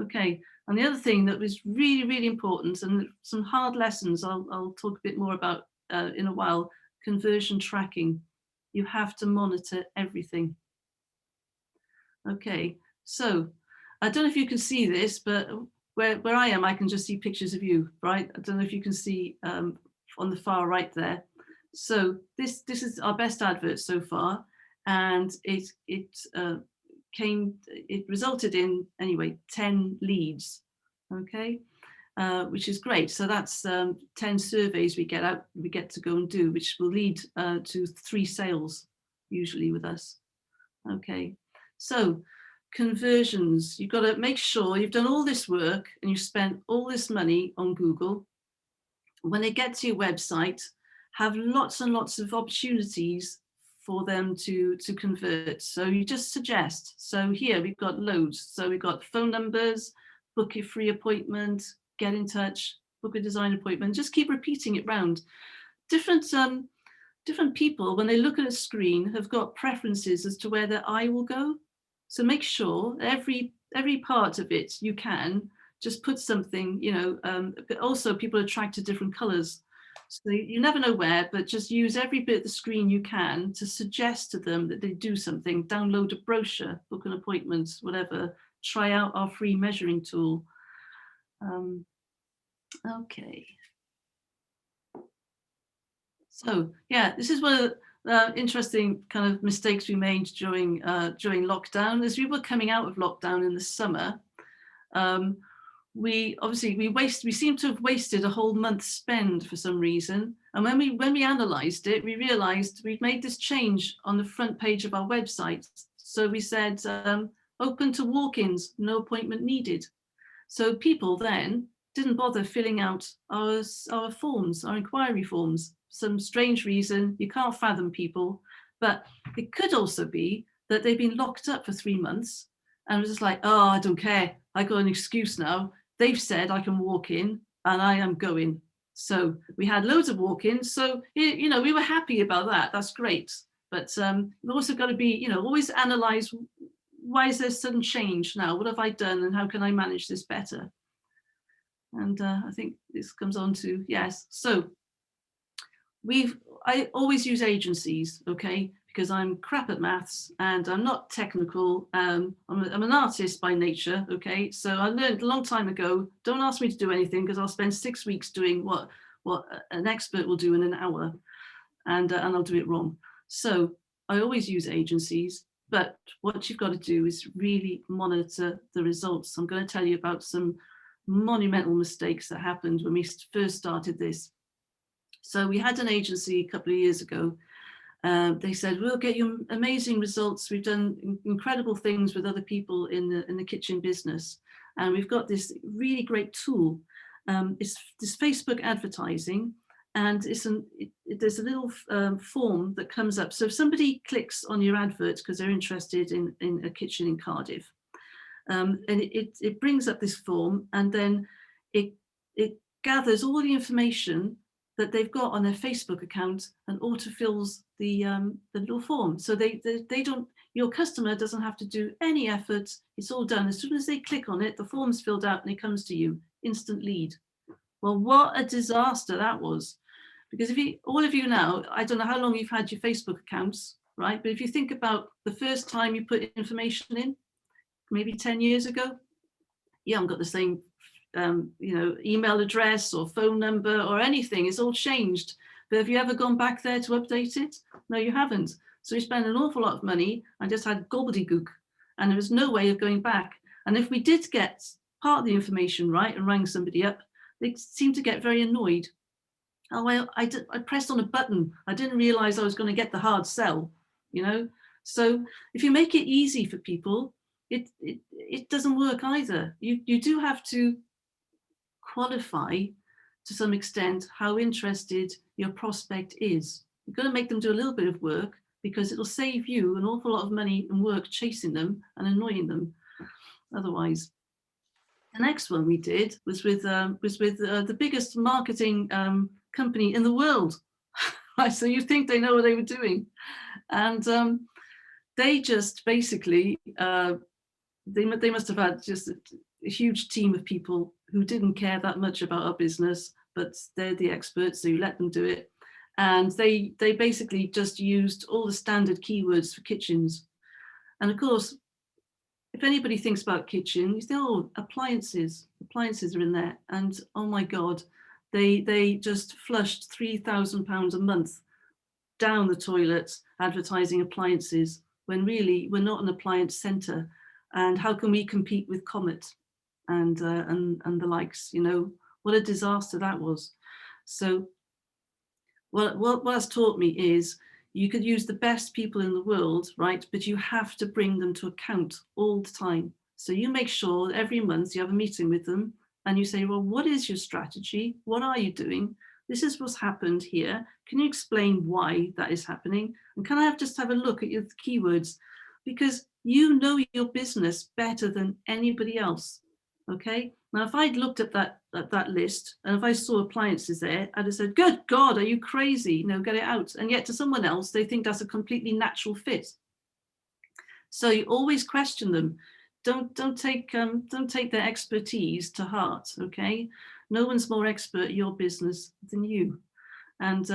Okay, and the other thing that was really, really important, and some hard lessons I'll talk a bit more about in a while, conversion tracking. You have to monitor everything. Okay, so I don't know if you can see this, but where I am, I can just see pictures of you, right? I don't know if you can see on the far right there. So this is our best advert so far, and it resulted in, anyway, 10 leads, okay, which is great. So that's 10 surveys we get to go and do, which will lead to 3 sales usually with us. Okay, so conversions, you've got to make sure you've done all this work and you've spent all this money on Google. When they get to your website, have lots and lots of opportunities for them to convert. So you just suggest. So here we've got loads. So we've got phone numbers, book a free appointment, get in touch, book a design appointment. Just keep repeating it round. Different people, when they look at a screen, have got preferences as to where their eye will go. So make sure every part of it you can just put something, you know, but also people attract to different colors. So you never know where, but just use every bit of the screen you can to suggest to them that they do something, download a brochure, book an appointment, whatever, try out our free measuring tool. Okay. So yeah, this is one of interesting kind of mistakes we made during lockdown. As we were coming out of lockdown in the summer, we seem to have wasted a whole month's spend for some reason. And when we analysed it, we realised we'd made this change on the front page of our website. So we said, open to walk-ins, no appointment needed. So people then didn't bother filling out our forms, our inquiry forms. Some strange reason, you can't fathom people, but it could also be that they've been locked up for 3 months and was just like, oh, I don't care, I got an excuse now. They've said I can walk in and I am going. So we had loads of walk-ins. So, you know, we were happy about that. That's great. But we've also got to be, you know, always analyze, why is there sudden change now? What have I done and how can I manage this better? And I think this comes on to, yes. So I always use agencies, okay? Because I'm crap at maths and I'm not technical. I'm an artist by nature, okay? So I learned a long time ago, don't ask me to do anything because I'll spend 6 weeks doing what an expert will do in an hour, and I'll do it wrong. So I always use agencies, but what you've got to do is really monitor the results. I'm going to tell you about some monumental mistakes that happened when we first started this. So we had an agency a couple of years ago. They said, we'll get you amazing results. We've done incredible things with other people in the kitchen business. And we've got this really great tool. It's this Facebook advertising. And there's a little form that comes up. So if somebody clicks on your advert because they're interested in a kitchen in Cardiff, and it brings up this form, and then it gathers all the information that they've got on their Facebook account and autofills the little form. So they don't, your customer doesn't have to do any effort. It's all done. As soon as they click on it, the form's filled out and it comes to you, instant lead. Well, what a disaster that was. Because all of you now, I don't know how long you've had your Facebook accounts, right? But if you think about the first time you put information in, maybe 10 years ago, you haven't got the same email address or phone number or anything. It's all changed. But have you ever gone back there to update it? No, you haven't. So you spend an awful lot of money and just had gobbledygook, and there was no way of going back. And if we did get part of the information right and rang somebody up, they seemed to get very annoyed. Oh, well, I pressed on a button. I didn't realize I was going to get the hard sell, you know? So if you make it easy for people, it doesn't work either. You do have to qualify to some extent how interested your prospect is. You've got to make them do a little bit of work, because it'll save you an awful lot of money and work chasing them and annoying them otherwise. The next one we did was with the biggest marketing company in the world. So you think they know what they were doing, and they just basically they must have had just a huge team of people who didn't care that much about our business, but they're the experts, so you let them do it. And they basically just used all the standard keywords for kitchens. And of course, if anybody thinks about kitchen, you think, oh, appliances are in there. And oh my God, they just flushed £3,000 a month down the toilet advertising appliances, when really we're not an appliance centre. And how can we compete with Comet and the likes? You know, what a disaster that was. So what that's taught me is, you could use the best people in the world, right? But you have to bring them to account all the time. So you make sure that every month you have a meeting with them and you say, well, what is your strategy? What are you doing? This is what's happened here. Can you explain why that is happening? And can I just have a look at your keywords? Because you know your business better than anybody else, okay? Now, if I'd looked at that list, and if I saw appliances there, I'd have said, good God, are you crazy? No, get it out. And yet to someone else, they think that's a completely natural fit. So you always question them. Don't take their expertise to heart, okay? No one's more expert at your business than you. And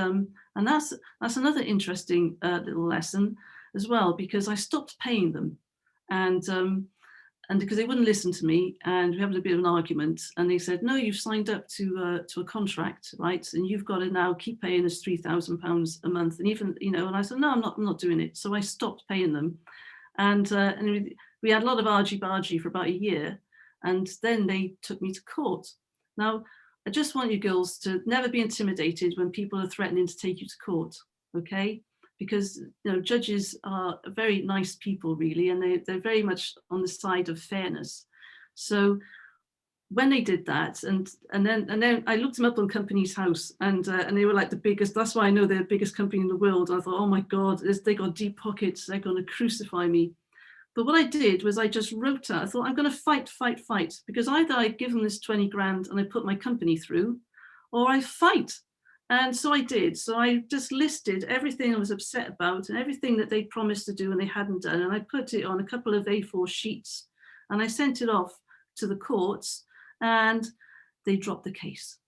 that's another interesting little lesson as well, because I stopped paying them. And and because they wouldn't listen to me, and we had a bit of an argument, and they said, no, you've signed up to a contract, right? And you've got to now keep paying us £3,000 a month. And even, you know, and I said, no, I'm not doing it. So I stopped paying them. And we had a lot of argy-bargy for about a year. And then they took me to court. Now, I just want you girls to never be intimidated when people are threatening to take you to court, okay? Because, you know, judges are very nice people, really, and they're very much on the side of fairness. So when they did that, and then I looked them up on Companies House, and they were like the biggest. That's why I know they're the biggest company in the world. I thought, oh my God, they got deep pockets. They're going to crucify me. But what I did was I just wrote out. I thought, I'm going to fight, because either I give them this 20 grand and I put my company through, or I fight. And so I did. So I just listed everything I was upset about and everything that they promised to do and they hadn't done. And I put it on a couple of A4 sheets and I sent it off to the courts, and they dropped the case.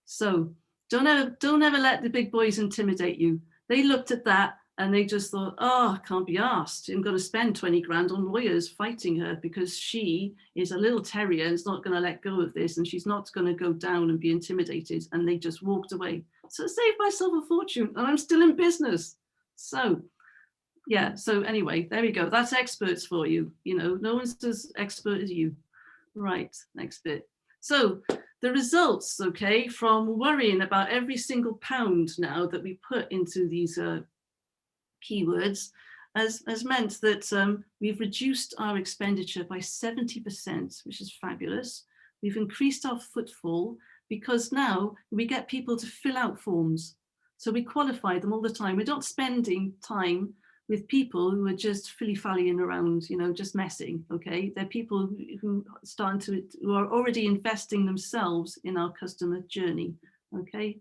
So don't ever let the big boys intimidate you. They looked at that and they just thought, oh, I can't be asked. I'm going to spend 20 grand on lawyers fighting her because she is a little terrier and is not going to let go of this, and she's not going to go down and be intimidated. And they just walked away. So I saved myself a fortune, and I'm still in business. So yeah, so anyway, there we go. That's experts for you. You know, no one's as expert as you. Right, next bit. So the results, okay, from worrying about every single pound now that we put into these keywords has meant that we've reduced our expenditure by 70%, which is fabulous. We've increased our footfall because now we get people to fill out forms. So we qualify them all the time. We're not spending time with people who are just filly-fallying around, you know, just messing, okay? They're people who are already investing themselves in our customer journey, okay?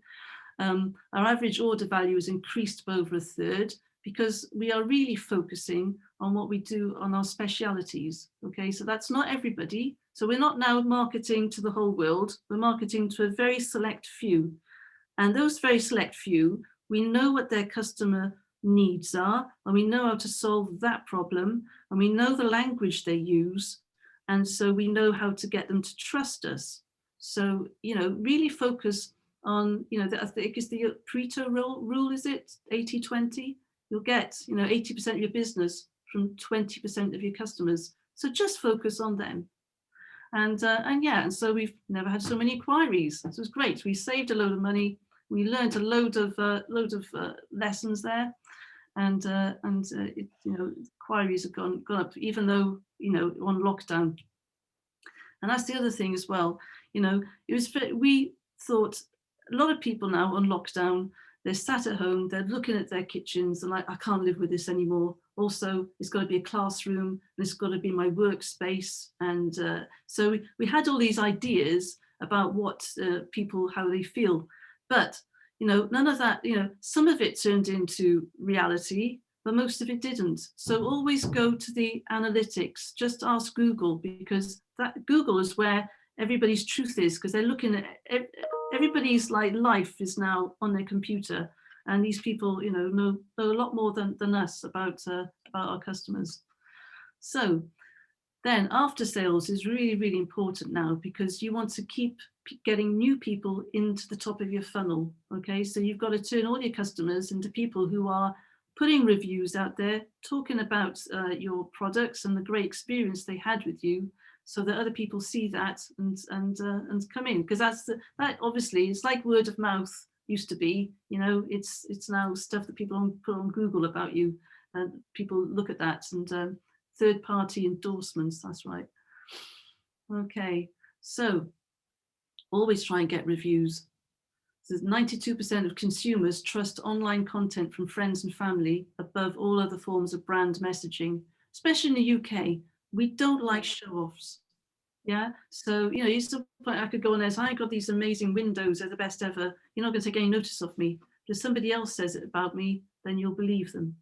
Our average order value has increased by over a third because we are really focusing on what we do on our specialities, okay? So that's not everybody. So we're not now marketing to the whole world, we're marketing to a very select few. And those very select few, we know what their customer needs are, and we know how to solve that problem, and we know the language they use, and so we know how to get them to trust us. So, you know, really focus on, you know, I think it's the Pareto rule, is it 80-20? You'll get, you know, 80% of your business from 20% of your customers. So just focus on them. And yeah, and so we've never had so many inquiries. So it's great. We saved a load of money. We learned a load of lessons there, and it, you know, inquiries have gone up, even though, you know, on lockdown. And that's the other thing as well. You know, we thought a lot of people now on lockdown, they're sat at home, they're looking at their kitchens and like, I can't live with this anymore. Also, it's got to be a classroom, and it's got to be my workspace. And so we had all these ideas about what people, how they feel. But, you know, none of that, you know, some of it turned into reality, but most of it didn't. So always go to the analytics, just ask Google, because that Google is where everybody's truth is, because they're looking at everybody's like life is now on their computer. And these people, you know a lot more than us about our customers. So then after sales is really, really important now, because you want to keep getting new people into the top of your funnel. Okay, so you've got to turn all your customers into people who are putting reviews out there, talking about your products and the great experience they had with you, so that other people see that and come in. Because that obviously, it's like word of mouth used to be, you know, it's now stuff that people put on Google about you, and people look at that, and third-party endorsements, that's right. Okay, so always try and get reviews. So 92% of consumers trust online content from friends and family above all other forms of brand messaging, especially in the UK. We don't like show-offs. Yeah, so, you know, I could go on there and say, I got these amazing windows, they're the best ever. You're not going to take any notice of me. But if somebody else says it about me, then you'll believe them.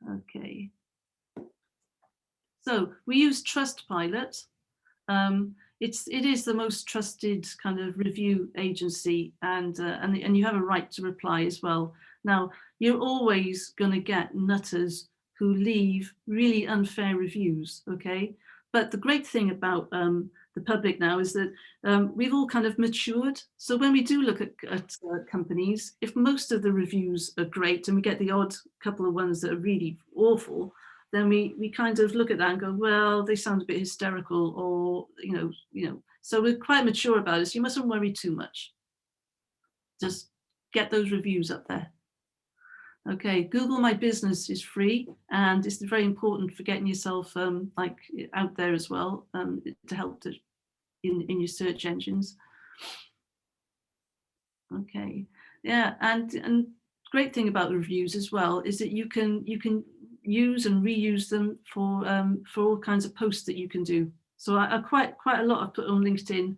Okay. So we use Trustpilot. It is the most trusted kind of review agency, and you have a right to reply as well. Now, you're always going to get nutters who leave really unfair reviews, okay? But the great thing about the public now is that we've all kind of matured. So when we do look at companies, if most of the reviews are great and we get the odd couple of ones that are really awful, then we kind of look at that and go, well, they sound a bit hysterical, or you know. So we're quite mature about it. So you mustn't worry too much. Just get those reviews up there. Okay, Google My Business is free, and it's very important for getting yourself like out there as well, to help in your search engines. Okay, yeah, and great thing about the reviews as well is that you can use and reuse them for all kinds of posts that you can do. So I quite a lot I've put on LinkedIn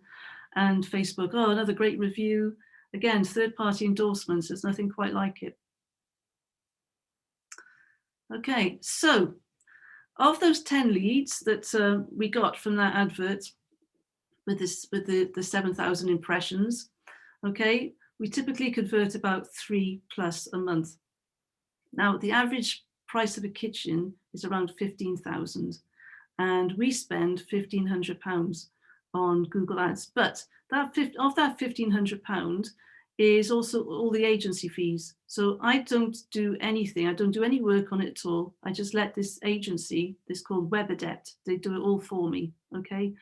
and Facebook. Oh, another great review. Again, third-party endorsements. There's nothing quite like it. Okay, so of those 10 leads that we got from that advert with the 7,000 impressions, okay, we typically convert about 3+ a month. Now, the average price of a kitchen is around 15,000, and we spend £1,500 on Google Ads. But of that £1,500 is also all the agency fees. So I don't do anything. I don't do any work on it at all. I just let this agency, this called Web Adept, they do it all for me, okay?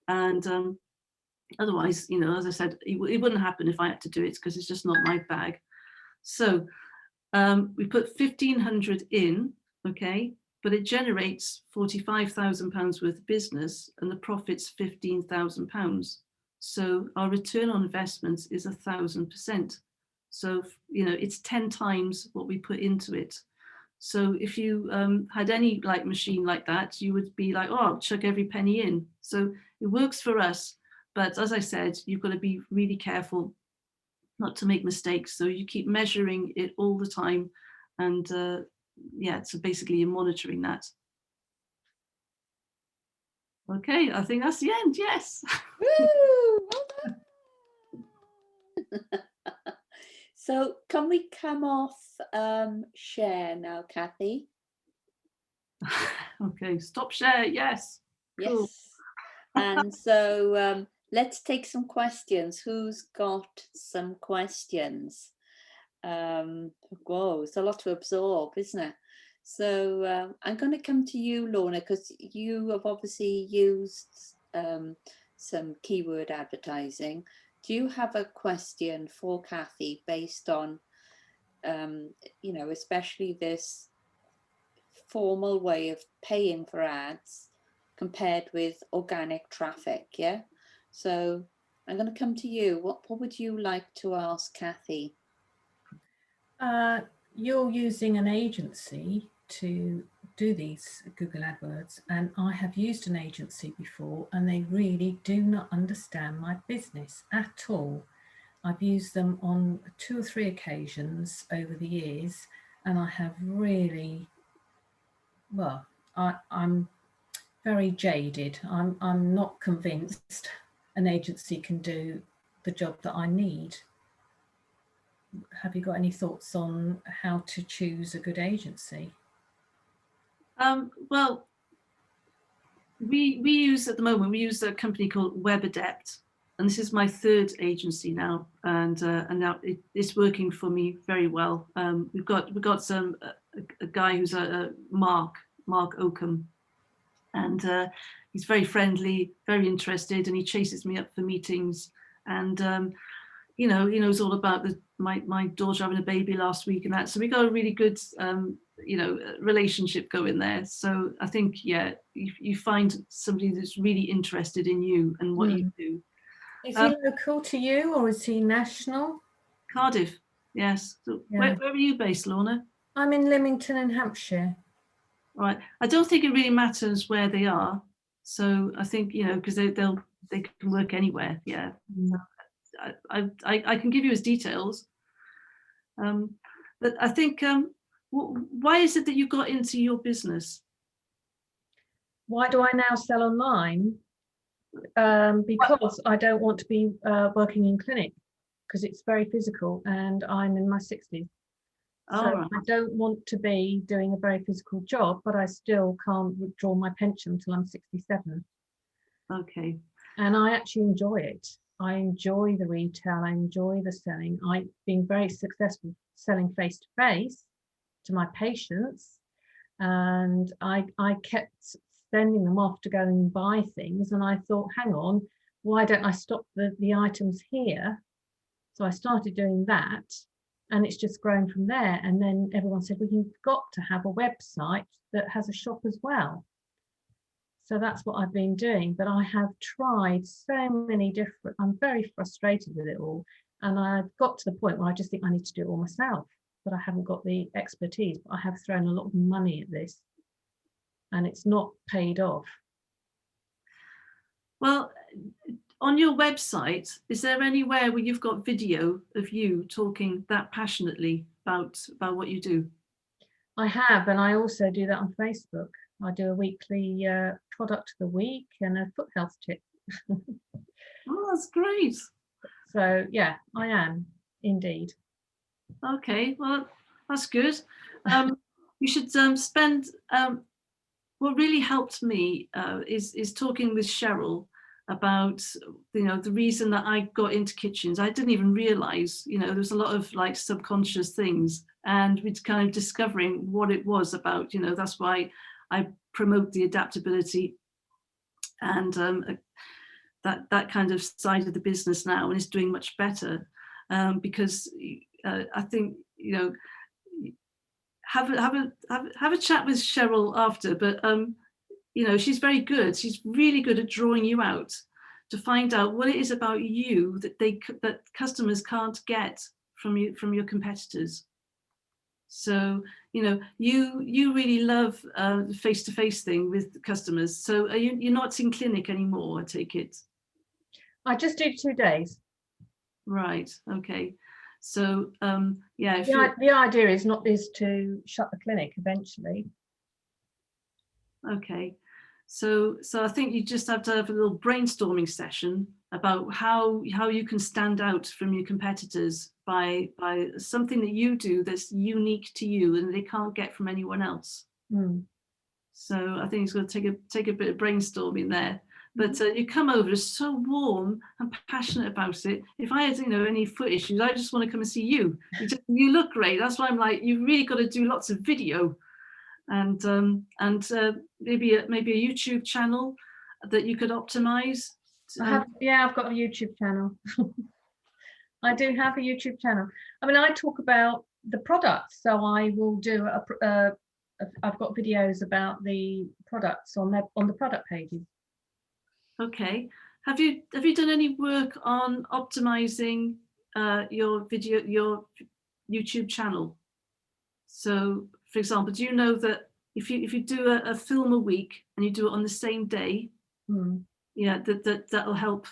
And otherwise, you know, as I said, it wouldn't happen if I had to do it, because it's just not my bag. So we put 1,500 in, okay, but it generates £45,000 worth of business, and the profit's £15,000. So our return on investments is 1,000%. So, you know, it's 10 times what we put into it. So if you had any like machine like that, you would be like, oh, I'll chuck every penny in. So it works for us. But as I said, you've got to be really careful not to make mistakes. So you keep measuring it all the time. And yeah, so basically you're monitoring that. Okay, I think that's the end. Yes. Woo! Well done. So can we come off share now, Kathy? Okay, stop share. Yes. Cool. Yes. And so let's take some questions. Who's got some questions? Whoa, it's a lot to absorb, isn't it? So I'm going to come to you, Lorna, because you have obviously used some keyword advertising. Do you have a question for Kathy based on, you know, especially this formal way of paying for ads compared with organic traffic? Yeah. So I'm going to come to you. What would you like to ask Kathy? You're using an agency to do these Google AdWords, and I have used an agency before, and they really do not understand my business at all. I've used them on 2 or 3 occasions over the years, and I have really, well, I'm very jaded. I'm not convinced an agency can do the job that I need. Have you got any thoughts on how to choose a good agency? Well, we use at the moment, we use a company called Web Adept, and this is my 3rd agency now, and now it's working for me very well. We've got a guy who's a Mark Oakham, and he's very friendly, very interested, and he chases me up for meetings, and you know, he knows all about my daughter having a baby last week and that. So we got a really good, you know, relationship going there. So I think, yeah, you find somebody that's really interested in you and what you do. Is he local to you, or is he national? Cardiff, yes. So yeah. Where are you based, Lorna? I'm in Lymington in Hampshire. Right. I don't think it really matters where they are. So I think, you know, because they can work anywhere. Yeah. I can give you his details, but I think why is it that you got into your business? Why do I now sell online? Because I don't want to be working in clinic, because it's very physical, and I'm in my 60s. So All right. I don't want to be doing a very physical job, but I still can't withdraw my pension until I'm 67. Okay. And I actually enjoy it. I enjoy the retail. I enjoy the selling. I've been very successful selling face to face to my patients, and I kept sending them off to go and buy things. And I thought, hang on, why don't I stop the items here? So I started doing that, and it's just grown from there. And then everyone said, well, you've got to have a website that has a shop as well. So that's what I've been doing. But I have tried so many different, I'm very frustrated with it all. And I've got to the point where I just think I need to do it all myself, but I haven't got the expertise. But I have thrown a lot of money at this, and it's not paid off. Well, on your website, is there anywhere where you've got video of you talking that passionately about what you do? I have, and I also do that on Facebook. I do a weekly product of the week and a foot health tip. Oh, that's great. So yeah, I am indeed. Okay, well, that's good. You should spend. What really helped me is talking with Cheryl about the reason that I got into kitchens. I didn't even realize there was a lot of like subconscious things, and we're kind of discovering what it was about. That's why I promote the adaptability and that kind of side of the business now, and it's doing much better because I think have a chat with Cheryl after, but she's very good. She's really good at drawing you out to find out what it is about you that customers can't get from your competitors. So you really love the face-to-face thing with customers. So you're not in clinic anymore, I take it? I just do 2 days. Right. Okay. So yeah. The idea is to shut the clinic eventually. Okay. So I think you just have to have a little brainstorming session about how you can stand out from your competitors by something that you do that's unique to you and they can't get from anyone else. So I think it's going to take a bit of brainstorming there. But you come over so warm and passionate about it. If I had any foot issues, I just want to come and see you. You look great. That's why I'm like, you've really got to do lots of video. And maybe a YouTube channel that you could optimize. I've got a YouTube channel. I do have a YouTube channel. I mean, I talk about the products, so I will do I've got videos about the products on the product pages. Okay. Have you done any work on optimizing your YouTube channel? So, for example, do you know that if you do a film a week and you do it on the same day, that'll help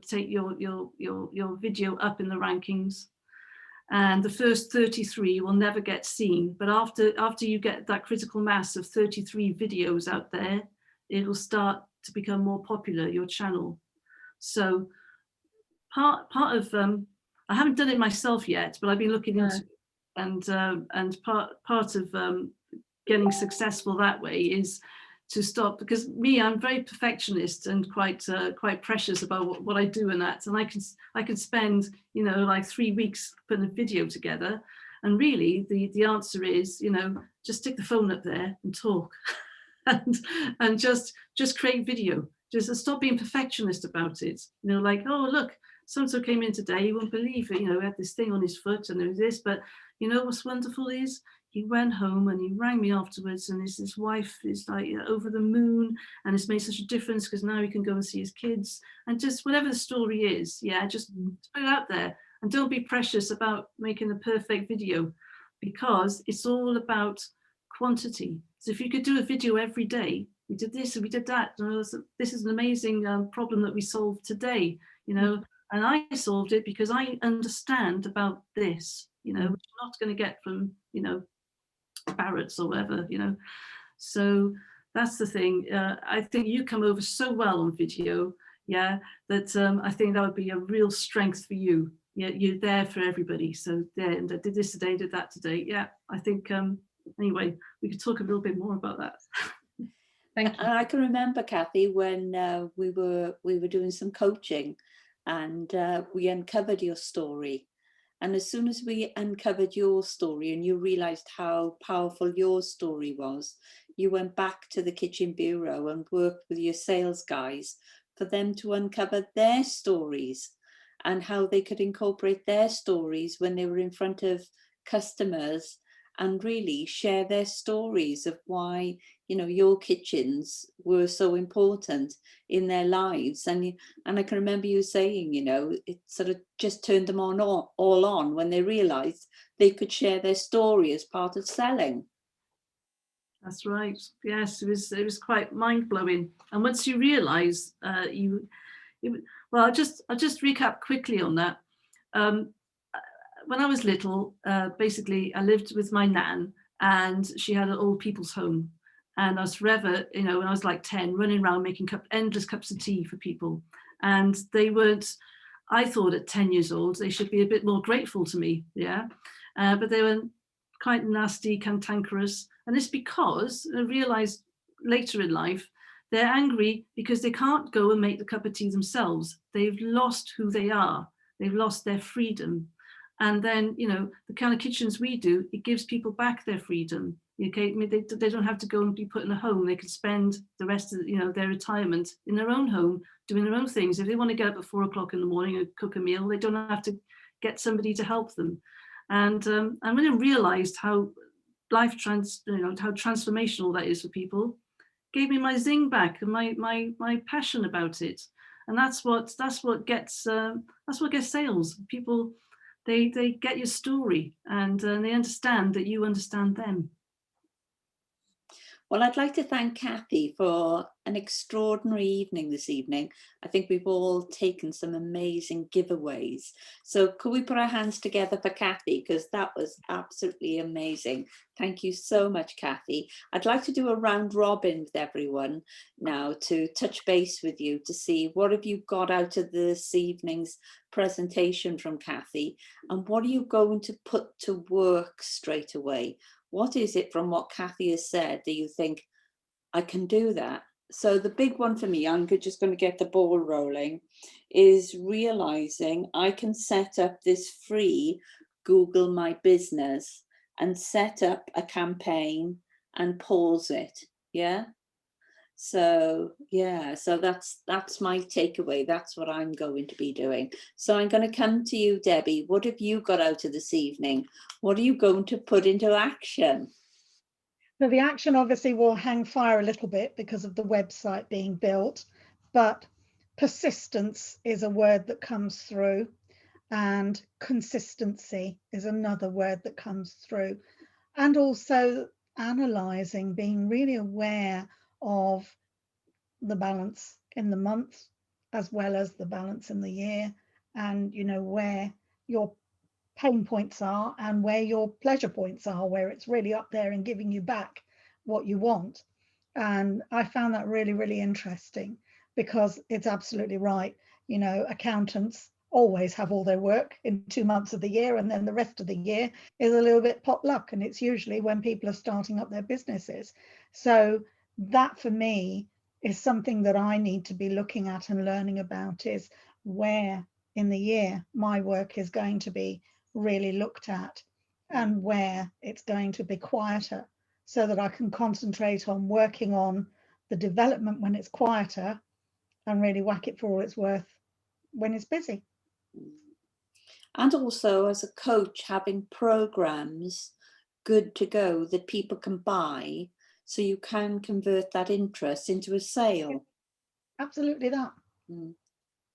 take your video up in the rankings, and the first 33 will never get seen, but after you get that critical mass of 33 videos out there, it will start to become more popular, your channel. So part of I haven't done it myself yet, but I've been looking into it. And part of getting successful that way is to stop, because I'm very perfectionist and quite precious about what I do and that, and I can spend like 3 weeks putting a video together, and really the answer is just stick the phone up there and talk and just create video. Just stop being perfectionist about it. Like, oh look, so-and-so came in today, you won't believe it, he had this thing on his foot and there was this, but what's wonderful is he went home and he rang me afterwards, and his wife is like over the moon, and it's made such a difference because now he can go and see his kids, and just whatever the story is, just put it out there, and don't be precious about making the perfect video, because it's all about quantity. So if you could do a video every day, we did this and we did that, this is an amazing problem that we solved today, and I solved it because I understand about this, which you're not going to get from Barrett's or whatever, so that's the thing. I think you come over so well on video, that I think that would be a real strength for you, you're there for everybody. So yeah, and I did this today, did that today. Yeah, I think anyway, we could talk a little bit more about that. Thank you. And I can remember, Kathy, when we were doing some coaching, and we uncovered your story. And as soon as we uncovered your story and you realized how powerful your story was, you went back to the kitchen bureau and worked with your sales guys for them to uncover their stories and how they could incorporate their stories when they were in front of customers and really share their stories of why, you know, your kitchens were so important in their lives. And I can remember you saying, you know, it sort of just turned them on all on when they realized they could share their story as part of selling. That's right. Yes, it was quite mind-blowing. And once you realize well, I'll just recap quickly on that. When I was little, basically I lived with my nan, and she had an old people's home. And I was forever, you know, when I was like 10, running around making endless cups of tea for people. And they weren't, I thought at 10 years old, they should be a bit more grateful to me, yeah? But they were quite nasty, cantankerous. And it's because I realized later in life, they're angry because they can't go and make the cup of tea themselves. They've lost who they are. They've lost their freedom. And then, you know, the kind of kitchens we do, it gives people back their freedom. Okay, I mean, they don't have to go and be put in a home. They can spend the rest of, you know, their retirement in their own home, doing their own things. If they want to get up at 4 o'clock in the morning and cook a meal, they don't have to get somebody to help them. And I really realized how how transformational that is for people. Gave me my zing back and my passion about it. And that's what gets sales. People, they get your story, and they understand that you understand them. Well, I'd like to thank Kathy for an extraordinary evening this evening. I think we've all taken some amazing giveaways. So could we put our hands together for Kathy? Because that was absolutely amazing. Thank you so much, Kathy. I'd like to do a round robin with everyone now to touch base with you to see what have you got out of this evening's presentation from Kathy, and what are you going to put to work straight away? What is it from what Kathy has said that you think, I can do that? So the big one for me, I'm just going to get the ball rolling, is realizing I can set up this free Google My Business and set up a campaign and pause it. Yeah. So yeah, so that's my takeaway. That's what I'm going to be doing. So I'm going to come to you, Debbie. What have you got out of this evening? What are you going to put into action? So the action obviously will hang fire a little bit because of the website being built, but persistence is a word that comes through, and consistency is another word that comes through, and also analysing, being really aware of the balance in the month as well as the balance in the year, and you know where your pain points are and where your pleasure points are, where it's really up there and giving you back what you want. And I found that really, really interesting, because it's absolutely right. You know, accountants always have all their work in 2 months of the year, and then the rest of the year is a little bit potluck, and it's usually when people are starting up their businesses. So that for me is something that I need to be looking at and learning about, is where in the year my work is going to be really looked at and where it's going to be quieter, so that I can concentrate on working on the development when it's quieter and really whack it for all it's worth when it's busy. And also as a coach, having programs good to go that people can buy, so you can convert that interest into a sale. Absolutely that.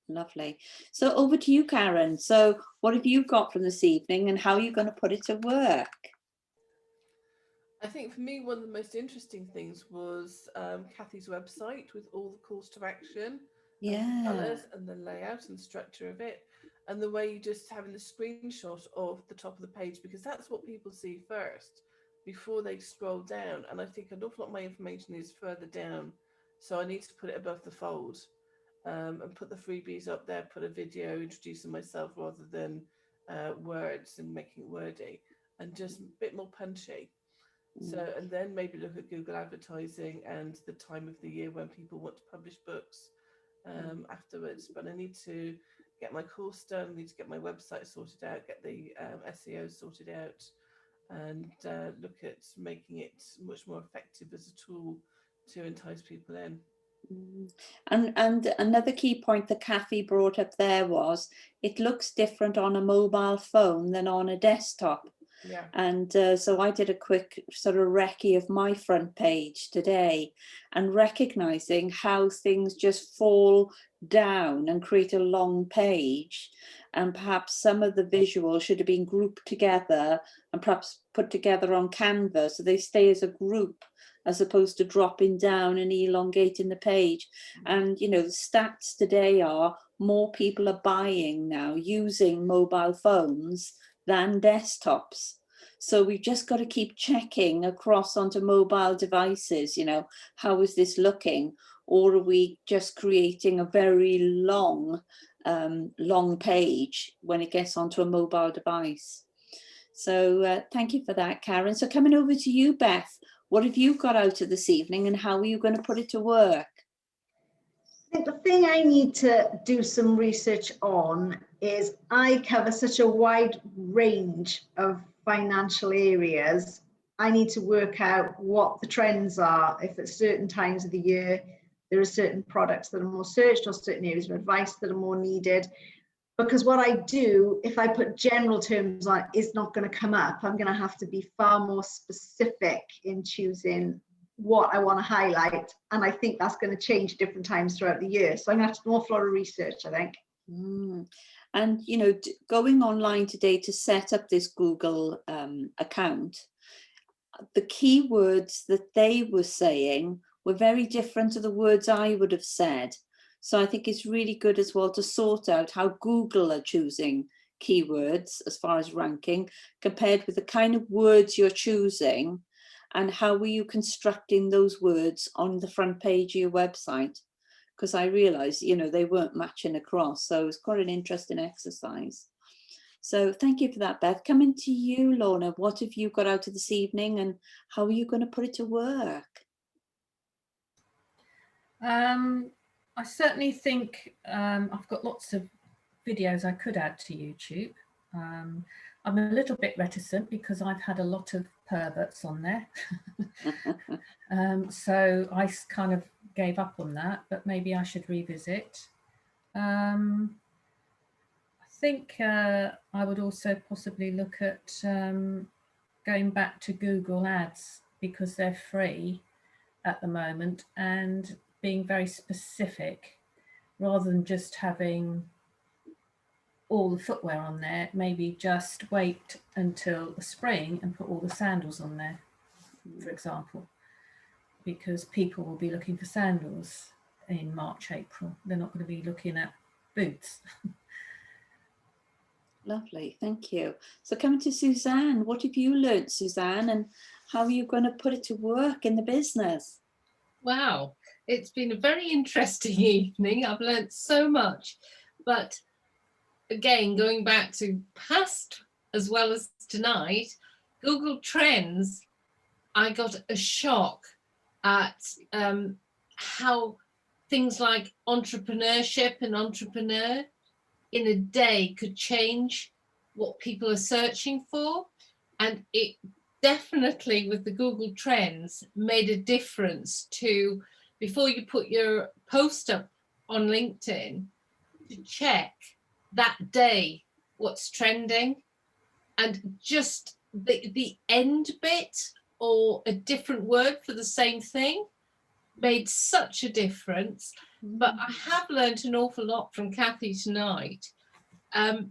Lovely. So over to you, Karen. So what have you got from this evening, and how are you going to put it to work? I think for me, one of the most interesting things was Kathy's website with all the calls to action, and the colours and the layout and structure of it, and the way you just having the screenshot of the top of the page, because that's what people see first before they scroll down. And I think an awful lot of my information is further down, so I need to put it above the fold. and put the freebies up there, put a video introducing myself rather than words and making it wordy, and just a bit more punchy. So, and then maybe look at Google advertising and the time of the year when people want to publish books afterwards. But I need to get my course done, I need to get my website sorted out, get the SEO sorted out, and look at making it much more effective as a tool to entice people in. And another key point that Kathy brought up there was it looks different on a mobile phone than on a desktop. Yeah. And so I did a quick sort of recce of my front page today, and recognizing how things just fall down and create a long page, and perhaps some of the visuals should have been grouped together and perhaps put together on Canva so they stay as a group as opposed to dropping down and elongating the page. And you know, the stats today are more people are buying now using mobile phones than desktops. So we've just got to keep checking across onto mobile devices, you know, how is this looking? Or are we just creating a very long page when it gets onto a mobile device? So thank you for that, Karen. So coming over to you, Beth, what have you got out of this evening and how are you going to put it to work? I think the thing I need to do some research on is I cover such a wide range of financial areas. I need to work out what the trends are. If at certain times of the year, there are certain products that are more searched or certain areas of advice that are more needed. Because what I do, if I put general terms on, is not going to come up. I'm going to have to be far more specific in choosing what I want to highlight, and I think that's going to change different times throughout the year. So I'm going to have to do an awful lot of research, I think. And you know, going online today to set up this Google account, the keywords that they were saying were very different to the words I would have said. So I think it's really good as well to sort out how Google are choosing keywords as far as ranking compared with the kind of words you're choosing. And how were you constructing those words on the front page of your website? Because I realized, you know, they weren't matching across. So it was quite an interesting exercise. So thank you for that, Beth. Coming to you, Lorna, what have you got out of this evening and how are you going to put it to work? I certainly think I've got lots of videos I could add to YouTube. I'm a little bit reticent because I've had a lot of perverts on there. So I kind of gave up on that, but maybe I should revisit. I think I would also possibly look at going back to Google Ads because they're free at the moment and being very specific rather than just having all the footwear on there. Maybe just wait until the spring and put all the sandals on there, for example, because people will be looking for sandals in March, April. They're not going to be looking at boots. Lovely, thank you. So coming to Suzanne, what have you learnt, Suzanne, and how are you going to put it to work in the business? Wow, it's been a very interesting evening. I've learnt so much, but again, going back to past as well as tonight, Google Trends, I got a shock at how things like entrepreneurship and entrepreneur in a day could change what people are searching for. And it definitely, with the Google Trends, made a difference to, before you put your post up on LinkedIn, to check that day what's trending, and just the end bit or a different word for the same thing made such a difference. But I have learned an awful lot from Kathy tonight,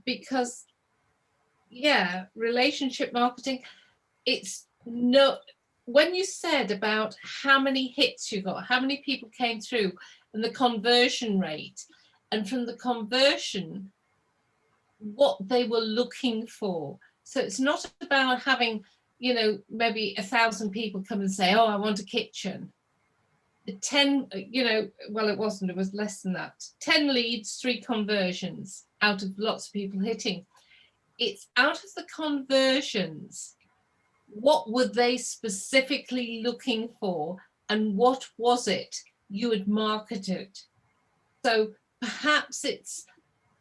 because yeah, relationship marketing, it's no, when you said about how many hits you got, how many people came through and the conversion rate, and from the conversion what they were looking for. So it's not about having, you know, maybe 1,000 people come and say, oh, I want a kitchen. 10, you know, well, it wasn't, it was less than that. 10 leads, 3 conversions out of lots of people hitting. It's out of the conversions, what were they specifically looking for, and what was it you had marketed? So perhaps it's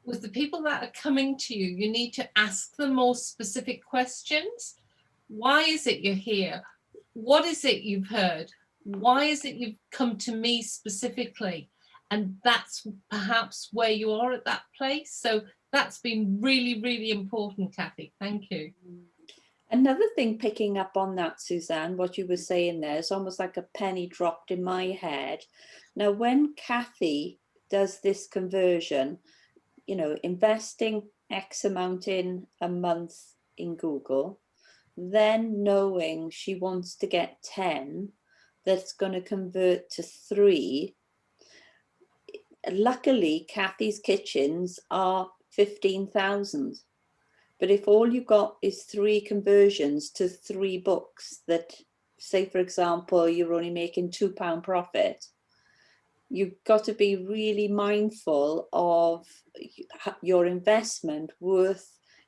with the people that are coming to you, you need to ask them more specific questions. Why is it you're here? What is it you've heard? Why is it you've come to me specifically? And that's perhaps where you are at that place. So that's been really, really important, Kathy. Thank you. Another thing, picking up on that, Suzanne, what you were saying there is almost like a penny dropped in my head. Now, when Kathy does this conversion, you know, investing X amount in a month in Google, then knowing she wants to get 10, that's going to convert to 3. Luckily, Kathy's kitchens are 15,000. But if all you got is 3 conversions to 3 books that, say, for example, you're only making £2 profit, you've got to be really mindful of your investment.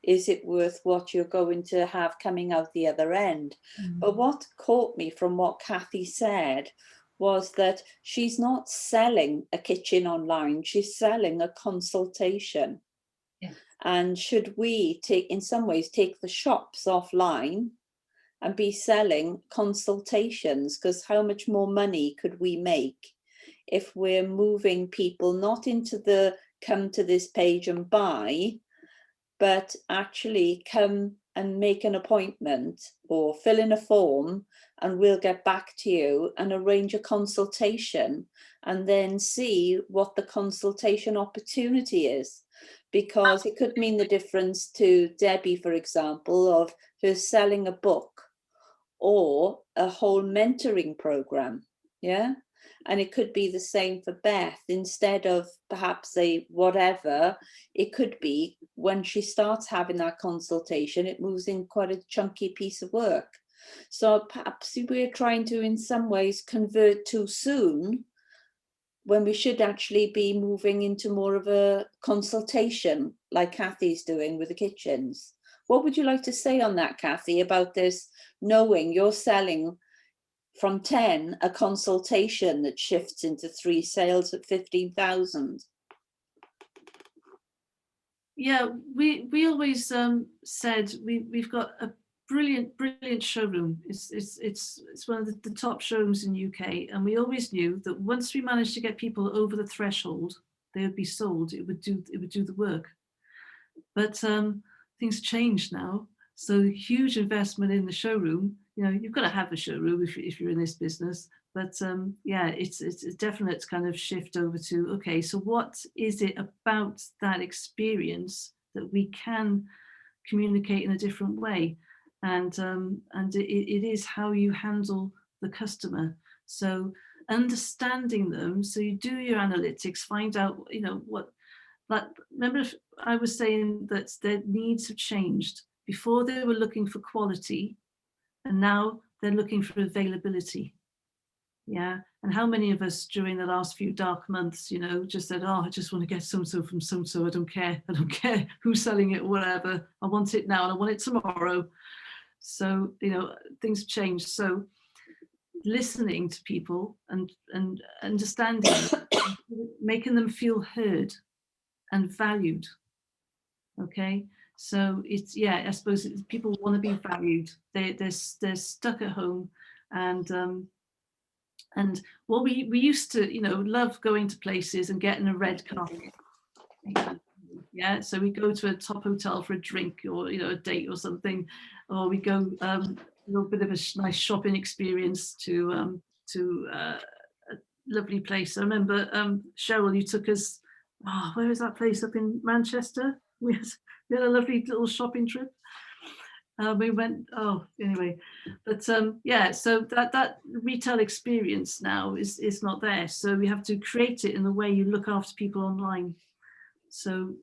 Is it worth what you're going to have coming out the other end? But what caught me from what Kathy said was that she's not selling a kitchen online, she's selling a consultation. And should we in some ways take the shops offline and be selling consultations? Because how much more money could we make if we're moving people not into the come to this page and buy, but actually come and make an appointment or fill in a form, and we'll get back to you and arrange a consultation and then see what the consultation opportunity is. Because it could mean the difference to Debbie, for example, of her selling a book or a whole mentoring program. Yeah. And it could be the same for Beth. Instead of perhaps a whatever, it could be when she starts having that consultation, it moves in quite a chunky piece of work. So perhaps we're trying to, in some ways, convert too soon, when we should actually be moving into more of a consultation like Kathy's doing with the kitchens. What would you like to say on that, Kathy, about this, knowing you're selling from 10 a consultation that shifts into 3 sales at 15,000? Yeah, we always said we've got a brilliant showroom. It's one of the top showrooms in UK, and we always knew that once we managed to get people over the threshold, they would be sold. It would do the work. But things changed now, so huge investment in the showroom. You know, you've got to have a showroom if you're in this business. But yeah, it's a definite kind of shift over to, okay, so what is it about that experience that we can communicate in a different way? And it is how you handle the customer. So understanding them, so you do your analytics, find out, you know, what, like, remember if I was saying that their needs have changed. Before they were looking for quality, and now they're looking for availability. Yeah. And how many of us during the last few dark months, you know, just said, oh, I just want to get so-and-so from so-and-so. I don't care who's selling it or whatever. I want it now and I want it tomorrow. So, you know, things change. So listening to people and understanding them, making them feel heard and valued. Okay. So it's, yeah, I suppose people want to be valued. They're stuck at home, and well, we used to, you know, love going to places and getting a red carpet. Yeah, so we go to a top hotel for a drink, or, you know, a date or something, or we go a little bit of a nice shopping experience to a lovely place. I remember, Cheryl, you took us, oh, where is that place up in Manchester? We had a lovely little shopping trip. We went, oh, anyway, but yeah, so that retail experience now is not there. So we have to create it in the way you look after people online. So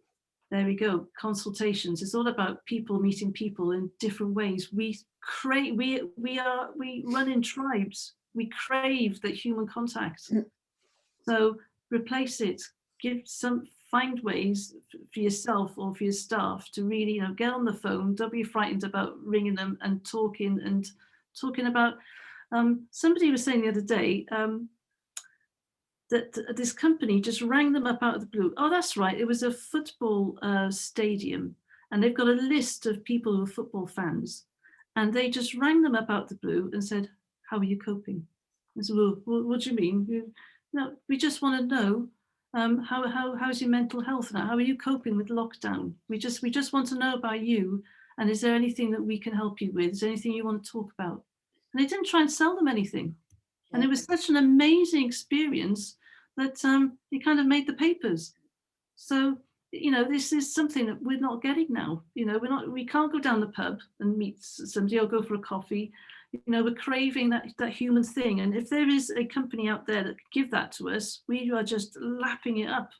there we go. Consultations. It's all about people meeting people in different ways. We run in tribes. we crave that human contact. So replace it, find ways for yourself or for your staff to really, you know, get on the phone. Don't be frightened about ringing them and talking about. Somebody was saying the other day that this company just rang them up out of the blue. Oh, that's right. It was a football stadium, and they've got a list of people who are football fans, and they just rang them up out of the blue and said, "How are you coping?" I said, "Well, what do you mean?" No, we just want to know how's your mental health now? How are you coping with lockdown? We just want to know about you, and is there anything that we can help you with? Is there anything you want to talk about? And they didn't try and sell them anything. Yeah. And it was such an amazing experience that it kind of made the papers. So, you know, this is something that we're not getting now. You know, we can't go down the pub and meet somebody or go for a coffee. You know, we're craving that human thing. And if there is a company out there that could give that to us, we are just lapping it up.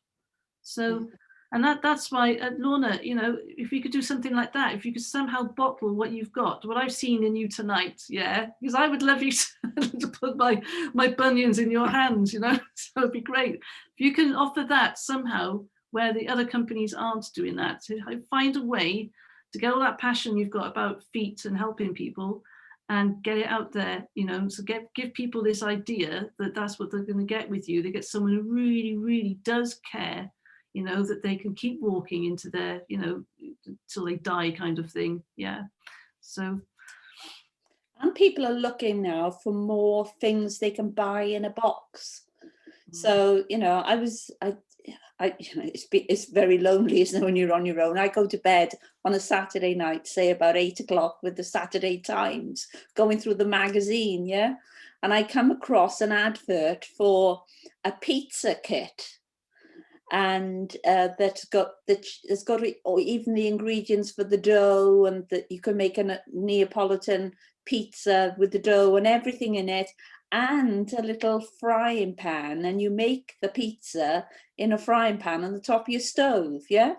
So, and that's why, Lorna, you know, if you could do something like that, if you could somehow bottle what you've got, what I've seen in you tonight, yeah, because I would love you to put my bunions in your hands, you know, so it'd be great. If you can offer that somehow where the other companies aren't doing that, to find a way to get all that passion you've got about feet and helping people and get it out there, you know, so give people this idea that that's what they're going to get with you. They get someone who really, really does care, you know, that they can keep walking into their, you know, till they die kind of thing. Yeah. So. And people are looking now for more things they can buy in a box. So, you know, it's very lonely, isn't it, when you're on your own. I go to bed on a Saturday night, say about 8 o'clock, with the Saturday Times, going through the magazine, yeah? And I come across an advert for a pizza kit. And it's got or even the ingredients for the dough, and that you can make a Neapolitan pizza with the dough and everything in it, and a little frying pan, and you make the pizza in a frying pan on the top of your stove, yeah?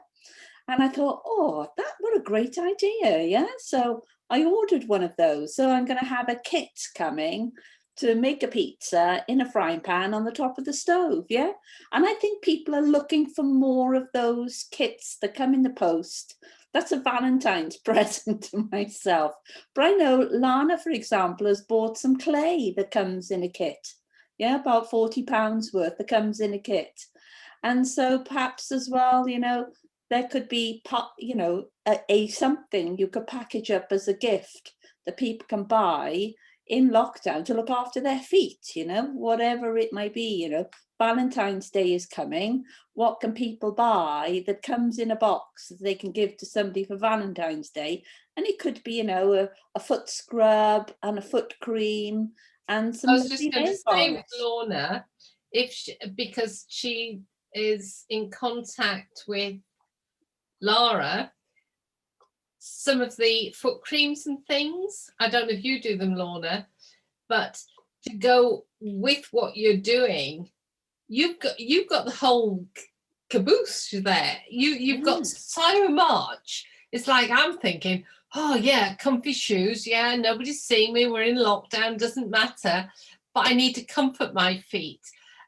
And I thought, oh, what a great idea, yeah? So I ordered one of those. So I'm going to have a kit coming to make a pizza in a frying pan on the top of the stove, yeah? And I think people are looking for more of those kits that come in the post. That's a Valentine's present to myself. But I know Lana, for example, has bought some clay that comes in a kit. Yeah, about £40 worth that comes in a kit. And so perhaps as well, you know, there could be, you know, a something you could package up as a gift that people can buy in lockdown to look after their feet, you know, whatever it might be. You know, Valentine's Day is coming. What can people buy that comes in a box that they can give to somebody for Valentine's Day? And it could be, you know, a foot scrub and a foot cream and some. I was just going to say with Lorna, because she is in contact with Lara, some of the foot creams and things, I don't know if you do them, Lorna, but to go with what you're doing, you've got the whole caboose there. You've got so much. It's like I'm thinking, oh yeah, comfy shoes, yeah, nobody's seeing me, we're in lockdown, doesn't matter, but I need to comfort my feet.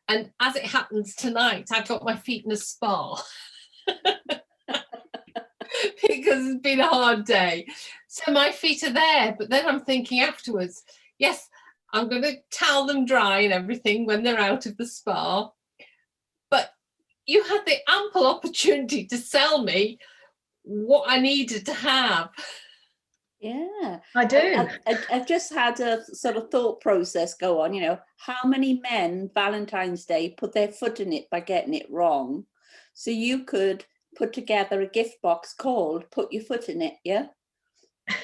And as it happens tonight, I've got my feet in a spa. Because it's been a hard day. So my feet are there, but then I'm thinking afterwards, yes, I'm going to towel them dry and everything when they're out of the spa. But you had the ample opportunity to sell me what I needed to have. Yeah, I do. I've just had a sort of thought process go on, you know, how many men Valentine's Day put their foot in it by getting it wrong? So you could put together a gift box called Put Your Foot in It, yeah?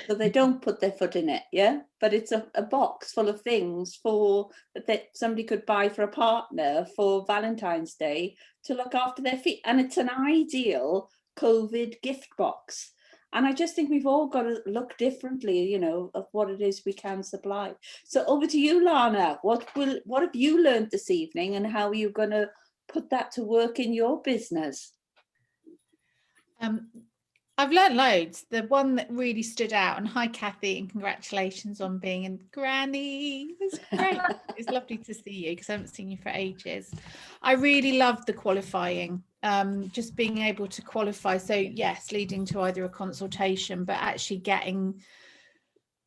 So they don't put their foot in it, yeah? But it's a box full of things that somebody could buy for a partner for Valentine's Day to look after their feet. And it's an ideal COVID gift box. And I just think we've all got to look differently, you know, of what it is we can supply. So over to you, Lana. What have you learned this evening, and how are you going to put that to work in your business? I've learned loads. The one that really stood out, and hi Kathy, and congratulations on being in Granny. It was great. It's lovely to see you because I haven't seen you for ages. I really loved the qualifying, just being able to qualify. So yes, leading to either a consultation, but actually getting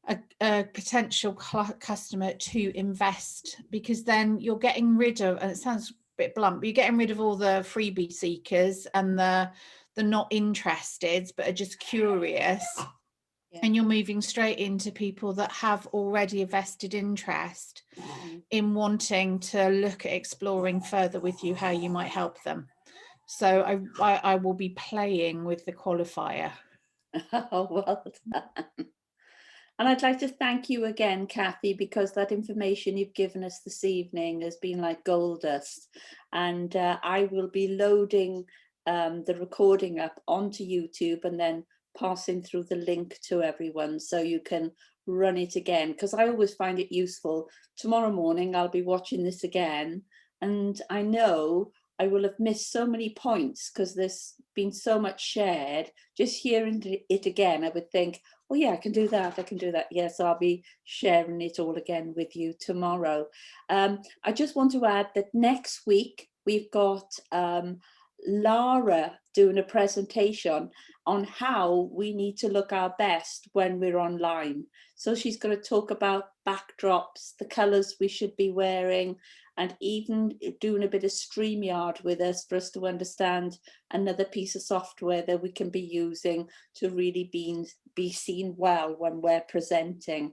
a potential customer to invest, because then you're getting rid of, and it sounds a bit blunt, but you're getting rid of all the freebie seekers and the not interested but are just curious. Yeah. And you're moving straight into people that have already a vested interest in wanting to look at exploring further with you how you might help them. So I will be playing with the qualifier. Oh, well done. And I'd like to thank you again, Kathy, because that information you've given us this evening has been like gold dust. And I will be loading the recording up onto YouTube and then passing through the link to everyone so you can run it again, because I always find it useful. Tomorrow morning I'll be watching this again, and I know I will have missed so many points because there's been so much shared. Just hearing it again, I would think, oh yeah, I can do that, I can do that. Yes, I'll be sharing it all again with you tomorrow. I just want to add that next week we've got Lara doing a presentation on how we need to look our best when we're online. So she's going to talk about backdrops, the colours we should be wearing, and even doing a bit of StreamYard with us for us to understand another piece of software that we can be using to really be seen well when we're presenting.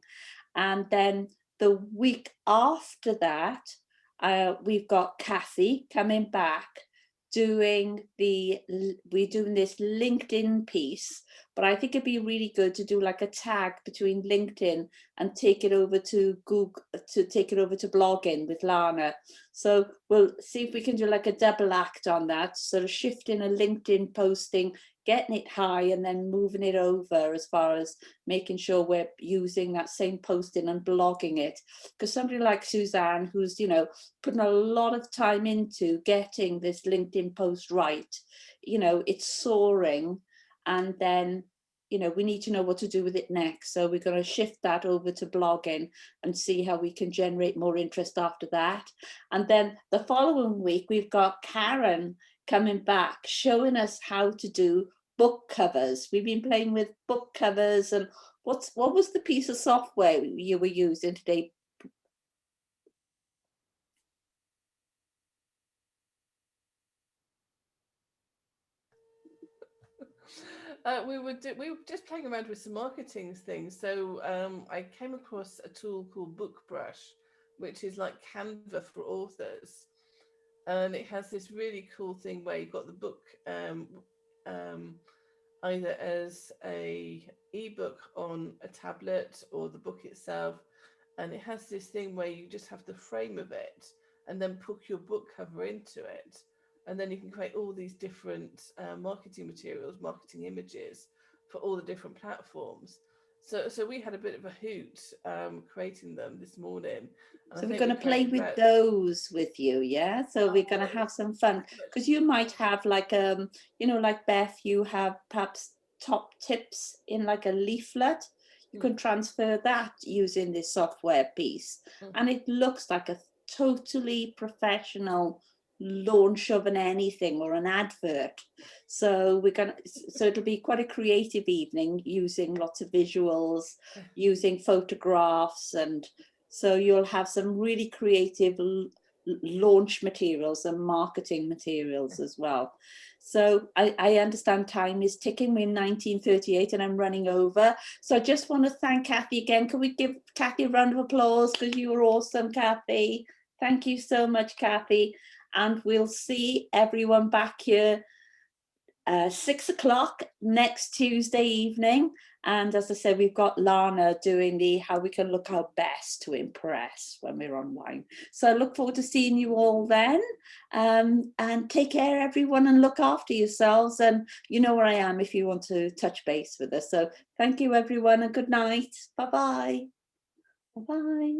And then the week after that, we've got Kathy coming back we're doing this LinkedIn piece, but I think it'd be really good to do like a tag between LinkedIn and take it over to Google, to take it over to blogging with Lana. So we'll see if we can do like a double act on that, sort of shifting a LinkedIn posting, getting it high and then moving it over as far as making sure we're using that same posting and blogging it. Because somebody like Suzanne, who's, you know, putting a lot of time into getting this LinkedIn post right, you know, it's soaring, and then, you know, we need to know what to do with it next. So we're going to shift that over to blogging and see how we can generate more interest after that. And then the following week, we've got Karen coming back, showing us how to do book covers. We've been playing with book covers, and what was the piece of software you were using today? We were just playing around with some marketing things. So I came across a tool called BookBrush, which is like Canva for authors, and it has this really cool thing where you've got the book either as a ebook on a tablet or the book itself, and it has this thing where you just have the frame of it and then put your book cover into it, and then you can create all these different marketing materials, marketing images for all the different platforms. So we had a bit of a hoot creating them this morning. So we're going to play with those with you, yeah? So we're going to have some fun, because you might have like, you know, like Beth, you have perhaps top tips in like a leaflet. You can transfer that using this software piece. And it looks like a totally professional launch of an anything or an advert. So so it'll be quite a creative evening, using lots of visuals, using photographs, and so you'll have some really creative launch materials and marketing materials as well. So I understand time is ticking. We're in 1938 and I'm running over. So I just want to thank Kathy again. Can we give Kathy a round of applause, because you were awesome, Kathy. Thank you so much, Kathy. And we'll see everyone back here 6 o'clock next Tuesday evening. And as I said, we've got Lana doing the how we can look our best to impress when we're online. So I look forward to seeing you all then. And take care, everyone, and look after yourselves. And you know where I am if you want to touch base with us. So thank you, everyone, and good night. Bye-bye. Bye-bye.